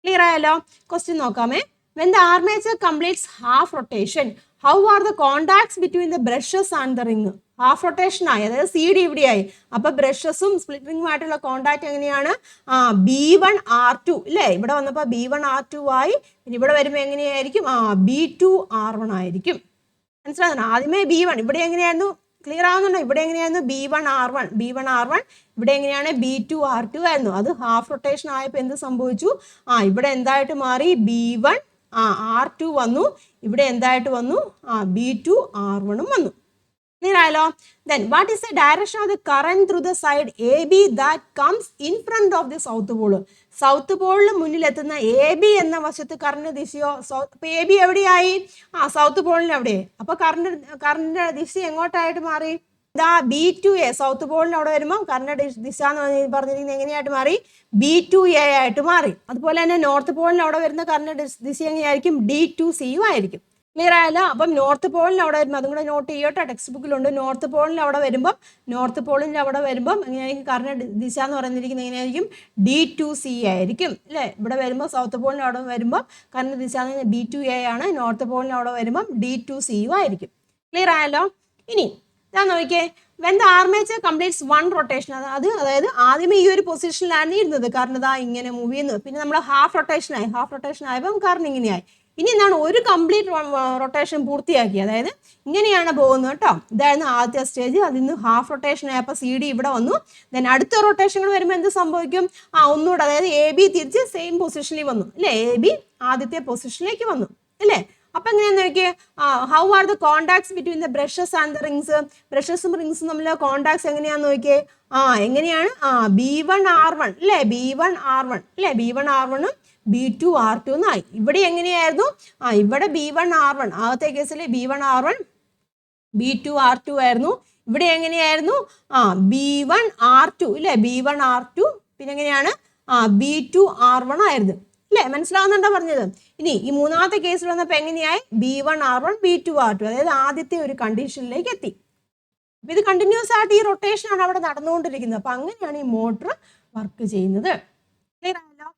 ക്ലിയർ ആയല്ലോ? Question നോക്കാമേ. When the armature completes half rotation, how are the contacts between the brushes and the ring? Half rotation ആയി, അതായത് സി ഡി ഇവിടെയായി. അപ്പൊ ബ്രഷസും സ്പ്ലിറ്റ് റിംഗുമായിട്ടുള്ള കോണ്ടാക്ട് എങ്ങനെയാണ്? B1R2 ഇല്ലേ? ഇവിടെ വന്നപ്പോൾ B1R2 ആയി. പിന്നെ ഇവിടെ വരുമ്പോൾ എങ്ങനെയായിരിക്കും? B2R1 ആയിരിക്കും. മനസ്സിലാകുന്നു? ആദ്യമേ B1, ഇവിടെ എങ്ങനെയായിരുന്നു? ക്ലിയർ ആവുന്നുണ്ടോ? ഇവിടെ എങ്ങനെയായിരുന്നു? B1R1. ഇവിടെ എങ്ങനെയാണ്? B2R2 ആയിരുന്നു. അത് ഹാഫ് റൊട്ടേഷൻ ആയപ്പോൾ എന്ത് സംഭവിച്ചു? ഇവിടെ എന്തായിട്ട് മാറി? B1R2 വന്നു. ഇവിടെ എന്തായിട്ട് വന്നു? B2R1 വന്നു. Clear ആയല്ലോ? Then what is the direction of the current through the side AB that comes in front of the south pole? South പോളിന് മുന്നിലെത്തുന്ന AB എന്ന വശത്ത് കറണ്ട് ദിശയോ? അപ്പൊ AB എവിടെയായി? സൗത്ത് പോളിന് എവിടെ? അപ്പൊ കറണ്ട് ദിശ എങ്ങോട്ടായിട്ട് മാറി? B2A. സൗത്ത് പോളിന് അവിടെ വരുമ്പോൾ കറണ്ട് ദിശ എന്ന് പറഞ്ഞിരിക്കുന്നത് എങ്ങനെയായിട്ട് മാറി? B2A ആയിട്ട് മാറി. അതുപോലെ തന്നെ നോർത്ത് പോളിന് അവിടെ വരുന്ന കറണ്ട് ദിശ എങ്ങനെയായിരിക്കും? D2C ആയിരിക്കും. ക്ലിയർ ആയല്ലോ? അപ്പം നോർത്ത് പോളിന് അവിടെ വരുമ്പോൾ അതും കൂടെ നോട്ട് ചെയ്യട്ടോ, ടെക്സ്റ്റ് ബുക്കിലുണ്ട്. നോർത്ത് പോളിന് അവിടെ വരുമ്പം എങ്ങനെയായിരിക്കും കറണ്ട് ദിശ എന്ന് പറഞ്ഞിരിക്കുന്നത്? എങ്ങനെയായിരിക്കും? D2C ആയിരിക്കും അല്ലേ? ഇവിടെ വരുമ്പോൾ സൗത്ത് പോളിന് അവിടെ വരുമ്പോൾ കറണ്ട് ദിശ എന്ന് പറഞ്ഞാൽ B2A ആണ്. നോർത്ത് പോളിന് അവിടെ വരുമ്പം D2C ആയിരിക്കും. ക്ലിയർ ആയല്ലോ? ഇനി ഞാൻ നോക്കിയേ, when the armature completes one rotation, അതായത് ആദ്യമേ ഈ ഒരു പൊസിഷനിലാണ് ഇരുന്നത്, കാരണം ഇതാ ഇങ്ങനെ മൂവ് ചെയ്യുന്നത്. പിന്നെ നമ്മൾ ഹാഫ് റൊട്ടേഷൻ ആയപ്പം കാരണം ഇങ്ങനെയായി. ഇനി എന്താണ്? ഒരു കംപ്ലീറ്റ് റൊട്ടേഷൻ പൂർത്തിയാക്കി, അതായത് ഇങ്ങനെയാണ് പോകുന്നത് കേട്ടോ. ഇതായിരുന്നു ആദ്യത്തെ സ്റ്റേജ്. അതിൽ നിന്ന് ഹാഫ് റൊട്ടേഷൻ ആയപ്പോൾ CD ഇവിടെ വന്നു. ദെൻ അടുത്ത റൊട്ടേഷനുകൾ വരുമ്പോൾ എന്ത് സംഭവിക്കും? ഒന്നുകൂടെ, അതായത് AB തിരിച്ച് സെയിം പൊസിഷനിൽ വന്നു അല്ലേ? AB ആദ്യത്തെ പൊസിഷനിലേക്ക് വന്നു അല്ലേ? അപ്പൊ എങ്ങനെയാന്ന് നോക്കിയേ, how are the contacts between the brushes and the rings? ബ്രഷസും റിങ്സും തമ്മിലുള്ള കോണ്ടാക്ട്സ് എങ്ങനെയാന്ന് നോക്കിയേ. എങ്ങനെയാണ്? B1R1 അല്ലേ? B1R1 B2R2 എന്നായി. ഇവിടെ എങ്ങനെയായിരുന്നു? ഇവിടെ B1R1, ആദ്യത്തെ കേസിൽ B1R1 B2R2 ആയിരുന്നു. ഇവിടെ എങ്ങനെയായിരുന്നു? B1R2 ഇല്ലേ? B1R2 പിന്നെ എങ്ങനെയാണ്? B2R1 ആയിരുന്നു അല്ലേ? മനസ്സിലാവുന്നുണ്ടോ പറഞ്ഞത്? ഇനി ഈ മൂന്നാമത്തെ കേസിൽ വന്നപ്പോൾ എങ്ങനെയായി? B1R1 B2R2, അതായത് ആദ്യത്തെ ഒരു കണ്ടീഷനിലേക്ക് എത്തി. അപ്പൊ ഇത് കണ്ടിന്യൂസ് ആയിട്ട് ഈ റൊട്ടേഷൻ ആണ് അവിടെ നടന്നുകൊണ്ടിരിക്കുന്നത്. അപ്പൊ അങ്ങനെയാണ് ഈ മോട്ടർ വർക്ക് ചെയ്യുന്നത്. ക്ലിയർ ആയല്ലോ?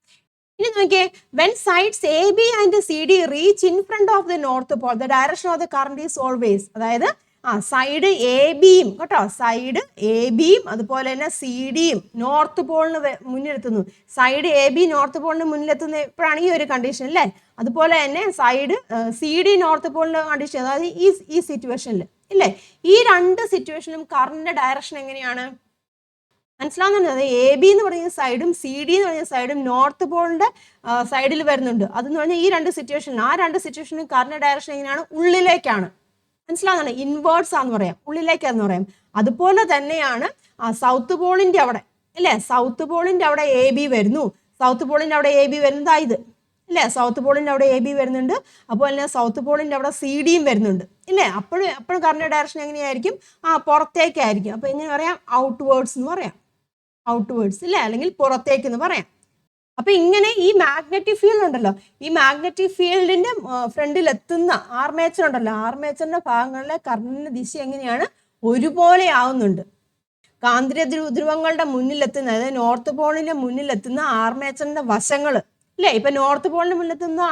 ഇനി നോക്കിയേ, when sides AB and CD reach in front of the north pole the direction of the current is always, അതായത് സൈഡ് ABയും കേട്ടോ, സൈഡ് ABയും അതുപോലെ തന്നെ CDയും നോർത്ത് പോളിന് മുന്നിലെത്തുന്നു. സൈഡ് AB നോർത്ത് പോളിന് മുന്നിലെത്തുന്ന എപ്പോഴാണ്? ഈ ഒരു കണ്ടീഷൻ അല്ലേ? അതുപോലെ തന്നെ സൈഡ് CD നോർത്ത് പോളിന്റെ കണ്ടീഷൻ, അതായത് ഈ സിറ്റുവേഷനിൽ ഇല്ലേ? ഈ രണ്ട് സിറ്റുവേഷനിലും കറണ്ട് ഡയറക്ഷൻ എങ്ങനെയാണ്? മനസ്സിലാവുന്നുണ്ട്? അത് AB എന്ന് പറയുന്ന സൈഡും CD എന്ന് പറയുന്ന സൈഡും നോർത്ത് പോളിന്റെ സൈഡിൽ വരുന്നുണ്ട്. അതെന്ന് പറഞ്ഞാൽ ഈ രണ്ട് സിറ്റുവേഷനിലും കറണ്ട് ഡയറക്ഷൻ എങ്ങനെയാണ്? ഉള്ളിലേക്കാണ്. മനസ്സിലാവുന്നുണ്ട്? ഇൻവേർട്സ് ആന്ന് പറയാം, ഉള്ളിലേക്കാന്ന് പറയാം. അതുപോലെ തന്നെയാണ് സൗത്ത് പോളിന്റെ അവിടെ അല്ലേ? സൗത്ത് പോളിന്റെ അവിടെ AB വരുന്നു. സൗത്ത് പോളിന്റെ അവിടെ AB വരുന്നത് ഇത് ഇല്ലേ? സൗത്ത് പോളിന്റെ അവിടെ AB വരുന്നുണ്ട്. അതുപോലെ തന്നെ സൗത്ത് പോളിന്റെ അവിടെ CDയും വരുന്നുണ്ട് ഇല്ലേ? അപ്പോഴും കറണ്ട് ഡയറക്ഷൻ എങ്ങനെയായിരിക്കും? പുറത്തേക്കായിരിക്കും. അപ്പൊ എങ്ങനെ പറയാം? ഔട്ട്വേർഡ്സ് എന്ന് പറയാം. ഔട്ട്വേർഡ്സ് ഇല്ലേ? അല്ലെങ്കിൽ പുറത്തേക്ക് എന്ന് പറയാം. അപ്പൊ ഇങ്ങനെ ഈ മാഗ്നറ്റിക് ഫീൽഡ് ഉണ്ടല്ലോ, ഈ മാഗ്നറ്റിക് ഫീൽഡിന്റെ ഫ്രണ്ടിൽ എത്തുന്ന ആർമേച്ചർ ഉണ്ടല്ലോ, ആർമേച്ചറിന്റെ ഭാഗങ്ങളിലെ കറണ്ടിന്റെ ദിശ എങ്ങനെയാണ്? ഒരുപോലെ ആവുന്നുണ്ട്. കാന്തിക ധ്രുവങ്ങളുടെ മുന്നിലെത്തുന്ന, അതായത് നോർത്ത് പോളിന്റെ മുന്നിലെത്തുന്ന ആർമേച്ചറിന്റെ വശങ്ങൾ ഇല്ലേ? ഇപ്പൊ നോർത്ത് പോളിന്റെ മുന്നിലെത്തുന്ന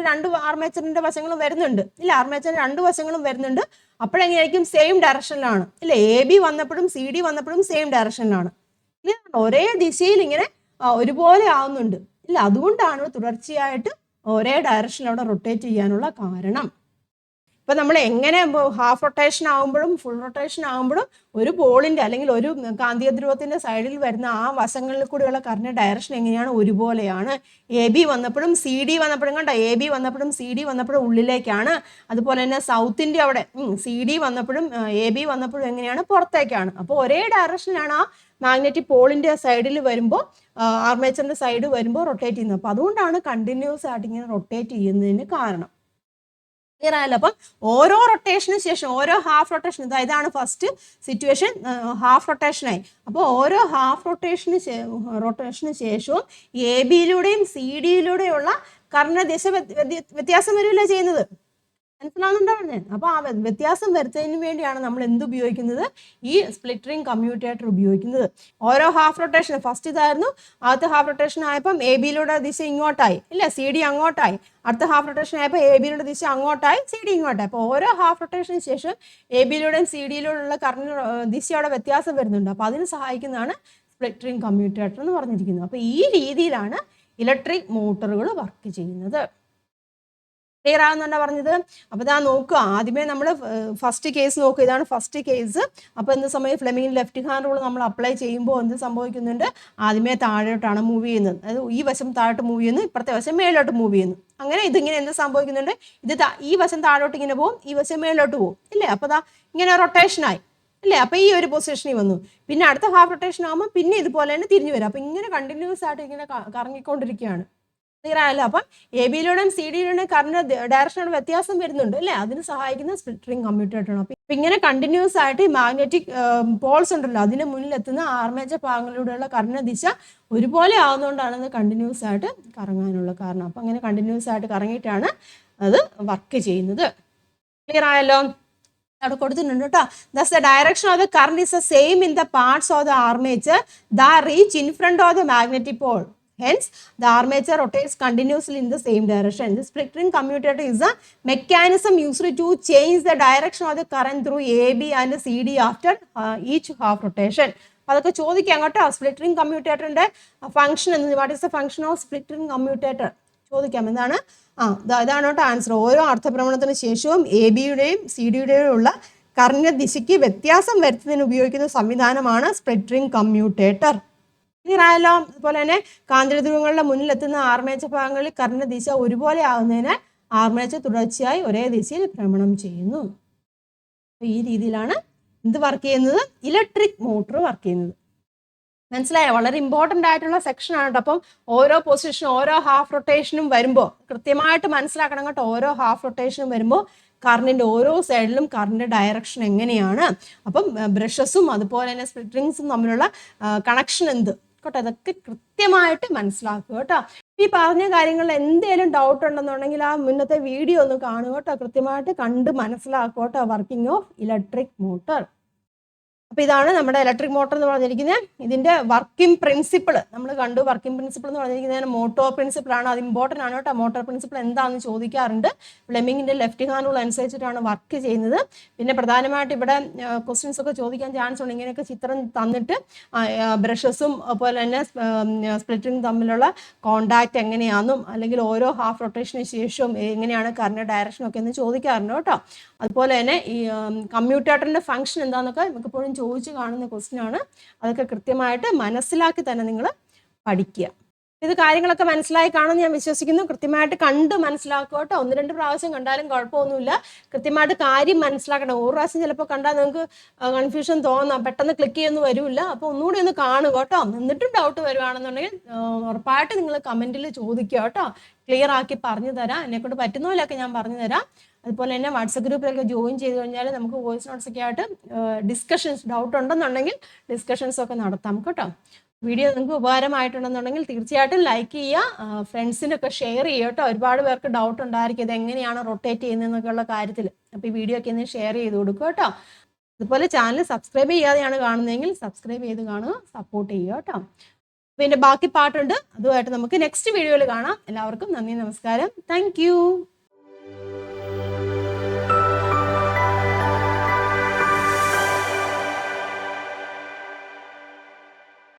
രണ്ട് ആർമേച്ചറിന്റെ വശങ്ങളും വരുന്നുണ്ട് ഇല്ല? ആർമേച്ചറിന്റെ രണ്ട് വശങ്ങളും വരുന്നുണ്ട്. അപ്പോഴെങ്ങനെയായിരിക്കും? സെയിം ഡയറക്ഷനിലാണ് ഇല്ലേ? AB വന്നപ്പോഴും CD വന്നപ്പോഴും സെയിം ഡയറക്ഷനിലാണ്. ഒരേ ദിശയിൽ ഇങ്ങനെ ഒരുപോലെ ആവുന്നുണ്ട് ഇല്ല? അതുകൊണ്ടാണ് തുടർച്ചയായിട്ട് ഒരേ ഡയറക്ഷനിൽ അവിടെ റൊട്ടേറ്റ് ചെയ്യാനുള്ള കാരണം. ഇപ്പൊ നമ്മൾ എങ്ങനെ ഹാഫ് റൊട്ടേഷൻ ആകുമ്പോഴും ഫുൾ റൊട്ടേഷൻ ആകുമ്പോഴും ഒരു പോളിന്റെ അല്ലെങ്കിൽ ഒരു കാന്തിക ധ്രുവത്തിന്റെ സൈഡിൽ വരുന്ന ആ വശങ്ങളിൽ കൂടെയുള്ള കറണ്ട് ഡയറക്ഷൻ എങ്ങനെയാണ്? ഒരുപോലെയാണ്. AB വന്നപ്പോഴും CD വന്നപ്പോഴും കണ്ടോ, AB വന്നപ്പോഴും CD വന്നപ്പോഴും ഉള്ളിലേക്കാണ്. അതുപോലെ തന്നെ സൗത്തിന്റെ അവിടെ CD വന്നപ്പോഴും AB വന്നപ്പോഴും എങ്ങനെയാണ്? പുറത്തേക്കാണ്. അപ്പോൾ ഒരേ ഡയറക്ഷനിലാണ് ആ മാഗ്നറ്റിക് പോളിന്റെ സൈഡിൽ വരുമ്പോൾ, ആർമേച്ചറിന്റെ സൈഡ് വരുമ്പോൾ റൊട്ടേറ്റ് ചെയ്യുന്നത്. അപ്പൊ അതുകൊണ്ടാണ് കണ്ടിന്യൂസ് ആയിട്ട് ഇങ്ങനെ റൊട്ടേറ്റ് ചെയ്യുന്നതിന് കാരണം. ക്ലിയർ ആയല്ലോ? അപ്പം ഓരോ റൊട്ടേഷന് ശേഷം, ഓരോ ഹാഫ് റൊട്ടേഷൻ, ഇതാണ് ഫസ്റ്റ് സിറ്റുവേഷൻ, ഹാഫ് റൊട്ടേഷനായി. അപ്പോൾ ഓരോ ഹാഫ് റൊട്ടേഷന് ശേഷവും AB യിലൂടെയും CD യിലൂടെയുള്ള കറണ്ട് ദിശ വ്യത്യാസം വരില്ല ചെയ്യുന്നത്. മനസ്സിലാവുന്നുണ്ടോ പറഞ്ഞത്? അപ്പോൾ ആ വ്യത്യാസം വരുത്തുന്നതിന് വേണ്ടിയാണ് നമ്മൾ എന്ത് ഉപയോഗിക്കുന്നത്, ഈ സ്പ്ലിറ്ററിംഗ് കമ്മ്യൂട്ടേറ്റർ ഉപയോഗിക്കുന്നത്. ഓരോ ഹാഫ് റൊട്ടേഷൻ, ഫസ്റ്റ് ഇതായിരുന്നു, ആദ്യത്തെ ഹാഫ് റൊട്ടേഷൻ ആയപ്പം എ ബിയിലൂടെ ദിശ ഇങ്ങോട്ടായി, ഇല്ല സി ഡി അങ്ങോട്ടായി. അടുത്ത ഹാഫ് റൊട്ടേഷൻ ആയപ്പോൾ എ ബിയിലൂടെ ദിശ അങ്ങോട്ടായി, സി ഡി ഇങ്ങോട്ടായി. അപ്പോൾ ഓരോ ഹാഫ് റൊട്ടേഷന് ശേഷം എ ബിയിലൂടെയും സി ഡിയിലൂടെയുള്ള കറണ്ട് ദിശയുടെ വ്യത്യാസം വരുന്നുണ്ട്. അപ്പോൾ അതിന് സഹായിക്കുന്നതാണ് സ്പ്ലിറ്ററിംഗ് കമ്മ്യൂട്ടേറ്റർ എന്ന് പറഞ്ഞിരിക്കുന്നത്. അപ്പോൾ ഈ രീതിയിലാണ് ഇലക്ട്രിക് മോട്ടോറുകൾ വർക്ക് ചെയ്യുന്നത്. ക്ലിയർ ആകുന്നുണ്ടോ പറഞ്ഞത്? അപ്പോൾ ഇതാ നോക്കുക, ആദ്യമേ നമ്മൾ ഫസ്റ്റ് കേസ് നോക്കുക. ഇതാണ് ഫസ്റ്റ് കേസ്. അപ്പോൾ എന്ത് സമയം ഫ്ലെമിംഗ് ലെഫ്റ്റ് ഹാൻഡ് റൂൾ നമ്മൾ അപ്ലൈ ചെയ്യുമ്പോൾ എന്ത് സംഭവിക്കുന്നുണ്ട്, ആദ്യമേ താഴോട്ടാണ് മൂവ് ചെയ്യുന്നത്. അതായത് ഈ വശം താഴോട്ട് മൂവ് ചെയ്യുന്നു, ഇപ്പുറത്തെ വശം മേലോട്ട് മൂവ് ചെയ്യുന്നു. അങ്ങനെ ഇതിങ്ങനെ എന്ത് സംഭവിക്കുന്നുണ്ട്, ഇത് ഈ വശം താഴോട്ട് ഇങ്ങനെ പോകും, ഈ വശം മേലോട്ട് പോകും, ഇല്ലേ? അപ്പോൾ ഇതാ ഇങ്ങനെ റൊട്ടേഷനായി, അല്ലേ? അപ്പോൾ ഈ ഒരു പൊസിഷനിൽ വന്നു. പിന്നെ അടുത്ത ഹാഫ് റൊട്ടേഷൻ ആകുമ്പോൾ പിന്നെ ഇതുപോലെ തന്നെ തിരിഞ്ഞു വരും. അപ്പോൾ ഇങ്ങനെ കണ്ടിന്യൂസ് ആയിട്ട് ഇങ്ങനെ കറങ്ങിക്കൊണ്ടിരിക്കുകയാണ്. ക്ലിയർ ആയല്ലോ? അപ്പം എ ബിയിലൂടെയും സി ഡിയിലൂടെയും കറണ്ട് ഡയറക്ഷനോട് വ്യത്യാസം വരുന്നുണ്ട്, അല്ലേ? അതിന് സഹായിക്കുന്ന സ്പ്ലിറ്ററിംഗ് കമ്മ്യൂട്ടേറ്ററാണ്. അപ്പം ഇങ്ങനെ കണ്ടിന്യൂസ് ആയിട്ട് ഈ മാഗ്നറ്റിക് പോൾസ് ഉണ്ടല്ലോ, അതിന് മുന്നിലെത്തുന്ന ആർമേച്ചർ ഭാഗങ്ങളിലൂടെയുള്ള കറണ്ട് ദിശ ഒരുപോലെ ആവുന്നതുകൊണ്ടാണ് അത് കണ്ടിന്യൂസ് ആയിട്ട് കറങ്ങാനുള്ള കാരണം. അപ്പം അങ്ങനെ കണ്ടിന്യൂസ് ആയിട്ട് കറങ്ങിയിട്ടാണ് അത് വർക്ക് ചെയ്യുന്നത്. ക്ലിയർ ആയല്ലോ? അവിടെ കൊടുത്തിട്ടുണ്ട് കേട്ടോ. Thus the direction of the current is the same in the parts of the armature the reach in front of the magnetic pole. Hence, the armature rotates continuously in the same direction. The splittering commutator is a mechanism used to change the direction of the current through AB and CD after each half rotation. അതൊക്കെ ചോദിക്കാം കേട്ടോ. സ്പ്ലിറ്ററിംഗ് കമ്മ്യൂട്ടേറ്ററിന്റെ function എന്ന്, what is the function of സ്പ്ലിറ്ററിംഗ് commutator ചോദിക്കാം. എന്താണ്? ഇതാണ് കേട്ടോ answer. ഓരോ അർത്ഥഭ്രമണത്തിന് ശേഷവും എ ബിയുടെയും സി ഡിയുടെയും ഉള്ള കറന്റ് ദിശയ്ക്ക് വ്യത്യാസം വരുത്തുന്നതിന് ഉപയോഗിക്കുന്ന സംവിധാനമാണ് സ്പ്ലിറ്ററിംഗ് കമ്മ്യൂട്ടേറ്റർ. ക്ലിയർ ആയല്ലോ? അതുപോലെ തന്നെ കാന്തികധ്രുവങ്ങളുടെ മുന്നിലെത്തുന്ന ആർമേച്ചർ ഭാഗങ്ങളിൽ കറന്റ് ദിശ ഒരുപോലെ ആകുന്നതിന് ആർമേച്ചർ തുടർച്ചയായി ഒരേ ദിശയിൽ ഭ്രമണം ചെയ്യുന്നു. ഈ രീതിയിലാണ് എന്ത് വർക്ക് ചെയ്യുന്നത്, ഇലക്ട്രിക് മോട്ടോർ വർക്ക് ചെയ്യുന്നത്. മനസ്സിലായോ? വളരെ ഇമ്പോർട്ടൻ്റ് ആയിട്ടുള്ള സെക്ഷനാണ് കേട്ടോ. അപ്പം ഓരോ പൊസിഷനും ഓരോ ഹാഫ് റൊട്ടേഷനും വരുമ്പോൾ കൃത്യമായിട്ട് മനസ്സിലാക്കണം കേട്ടോ. ഓരോ ഹാഫ് റൊട്ടേഷനും വരുമ്പോൾ കറണ്ടിൻ്റെ ഓരോ സൈഡിലും കറണ്ട് ഡയറക്ഷൻ എങ്ങനെയാണ്, അപ്പം ബ്രഷസും അതുപോലെ തന്നെ സ്പ്ലിറ്ററിങ്സും തമ്മിലുള്ള കണക്ഷൻ എന്ത് കേട്ടോ, അതൊക്കെ കൃത്യമായിട്ട് മനസ്സിലാക്കുക കേട്ടോ. ഈ പറഞ്ഞ കാര്യങ്ങളിൽ എന്തെങ്കിലും ഡൗട്ട് ഉണ്ടെന്നുണ്ടെങ്കിൽ ആ മുന്നത്തെ വീഡിയോ ഒന്ന് കാണുക കേട്ടോ. കൃത്യമായിട്ട് കണ്ട് മനസ്സിലാക്കുക കേട്ടോ വർക്കിംഗ് ഓഫ് ഇലക്ട്രിക് മോട്ടോർ. അപ്പോൾ ഇതാണ് നമ്മുടെ ഇലക്ട്രിക് മോട്ടോർ എന്ന് പറഞ്ഞിരിക്കുന്നത്. ഇതിൻ്റെ വർക്കിംഗ് പ്രിൻസിപ്പിൾ നമ്മൾ കണ്ടു. വർക്കിംഗ് പ്രിൻസിപ്പിൾ എന്ന് പറഞ്ഞിരിക്കുന്നത് മോട്ടോർ പ്രിൻസിപ്പിൾ ആണ്. അത് ഇമ്പോർട്ടൻ്റ് ആണ് കേട്ടോ. മോട്ടോർ പ്രിൻസിപ്പിൾ എന്താണെന്ന് ചോദിക്കാറുണ്ട്. ഫ്ലെമിങ്ങിൻ്റെ ലെഫ്റ്റ് ഹാൻഡ് റൂൾ അനുസരിച്ചിട്ടാണ് വർക്ക് ചെയ്യുന്നത്. പിന്നെ പ്രധാനമായിട്ട് ഇവിടെ ക്വസ്റ്റ്യൻസ് ഒക്കെ ചോദിക്കാൻ ചാൻസ് ഉണ്ട്. ഇങ്ങനെയൊക്കെ ചിത്രം തന്നിട്ട് ബ്രഷസും അതുപോലെ തന്നെ സ്പ്ലിറ്ററിങ് തമ്മിലുള്ള കോണ്ടാക്ട് എങ്ങനെയാണെന്നും അല്ലെങ്കിൽ ഓരോ ഹാഫ് റൊട്ടേഷന് ശേഷവും എങ്ങനെയാണ് കറണ്ട് ഡയറക്ഷനൊക്കെ എന്ന് ചോദിക്കാറുണ്ട് കേട്ടോ. അതുപോലെ തന്നെ ഈ കമ്മ്യൂട്ടേറ്ററിൻ്റെ ഫംഗ്ഷൻ എന്താണെന്നൊക്കെ നമുക്കിപ്പോഴും ചോദിച്ച് കാണുന്ന ക്വസ്റ്റ്യൻ ആണ്. അതൊക്കെ കൃത്യമായിട്ട് മനസ്സിലാക്കി തന്നെ നിങ്ങൾ പഠിക്കുക. ഇത് കാര്യങ്ങളൊക്കെ മനസ്സിലായി കാണുമെന്ന് ഞാൻ വിശ്വസിക്കുന്നു. കൃത്യമായിട്ട് കണ്ട് മനസ്സിലാക്കുക കേട്ടോ. 1-2 പ്രാവശ്യം കണ്ടാലും കുഴപ്പമൊന്നുമില്ല. കൃത്യമായിട്ട് കാര്യം മനസ്സിലാക്കണം. ഒരു പ്രാവശ്യം ചിലപ്പോൾ കണ്ടാൽ നിങ്ങൾക്ക് കൺഫ്യൂഷൻ തോന്നാം, പെട്ടെന്ന് ക്ലിക്ക് ചെയ്യുന്നു വരില്ല. അപ്പോൾ ഒന്നുകൂടി ഒന്ന് കാണുക കേട്ടോ. എന്നിട്ടും ഡൗട്ട് വരുവാണെന്നുണ്ടെങ്കിൽ ഉറപ്പായിട്ട് നിങ്ങൾ കമൻറ്റിൽ ചോദിക്കുക കേട്ടോ. ക്ലിയർ ആക്കി പറഞ്ഞു തരാം. എന്നെക്കൊണ്ട് പറ്റുന്ന പോലെയൊക്കെ ഞാൻ പറഞ്ഞു തരാം. അതുപോലെ തന്നെ വാട്സപ്പ് ഗ്രൂപ്പിലൊക്കെ ജോയിൻ ചെയ്ത് കഴിഞ്ഞാൽ നമുക്ക് വോയിസ് നോട്ട്സ് ഒക്കെ ആയിട്ട് ഡിസ്കഷൻസ്, ഡൗട്ട് ഉണ്ടെന്നുണ്ടെങ്കിൽ ഡിസ്കഷൻസ് ഒക്കെ നടത്താം കേട്ടോ. വീഡിയോ നിങ്ങൾക്ക് ഉപകാരമായിട്ടുണ്ടെന്നുണ്ടെങ്കിൽ തീർച്ചയായിട്ടും ലൈക്ക് ചെയ്യുക, ഫ്രണ്ട്സിനൊക്കെ ഷെയർ ചെയ്യുക കേട്ടോ. ഒരുപാട് പേർക്ക് ഡൗട്ട് ഉണ്ടായിരിക്കും ഇത് എങ്ങനെയാണ് റൊട്ടേറ്റ് ചെയ്യുന്നതെന്നൊക്കെയുള്ള കാര്യത്തിൽ. അപ്പോൾ ഈ വീഡിയോ ഒക്കെ ഒന്ന് ഷെയർ ചെയ്ത് കൊടുക്കുക കേട്ടോ. അതുപോലെ ചാനൽ സബ്സ്ക്രൈബ് ചെയ്യാതെയാണ് കാണുന്നതെങ്കിൽ സബ്സ്ക്രൈബ് ചെയ്ത് കാണുക, സപ്പോർട്ട് ചെയ്യുക കേട്ടോ. പിന്നെ ബാക്കി പാട്ടുണ്ട്, അതുമായിട്ട് നമുക്ക് നെക്സ്റ്റ് വീഡിയോയിൽ കാണാം. എല്ലാവർക്കും നന്ദി, നമസ്കാരം, താങ്ക്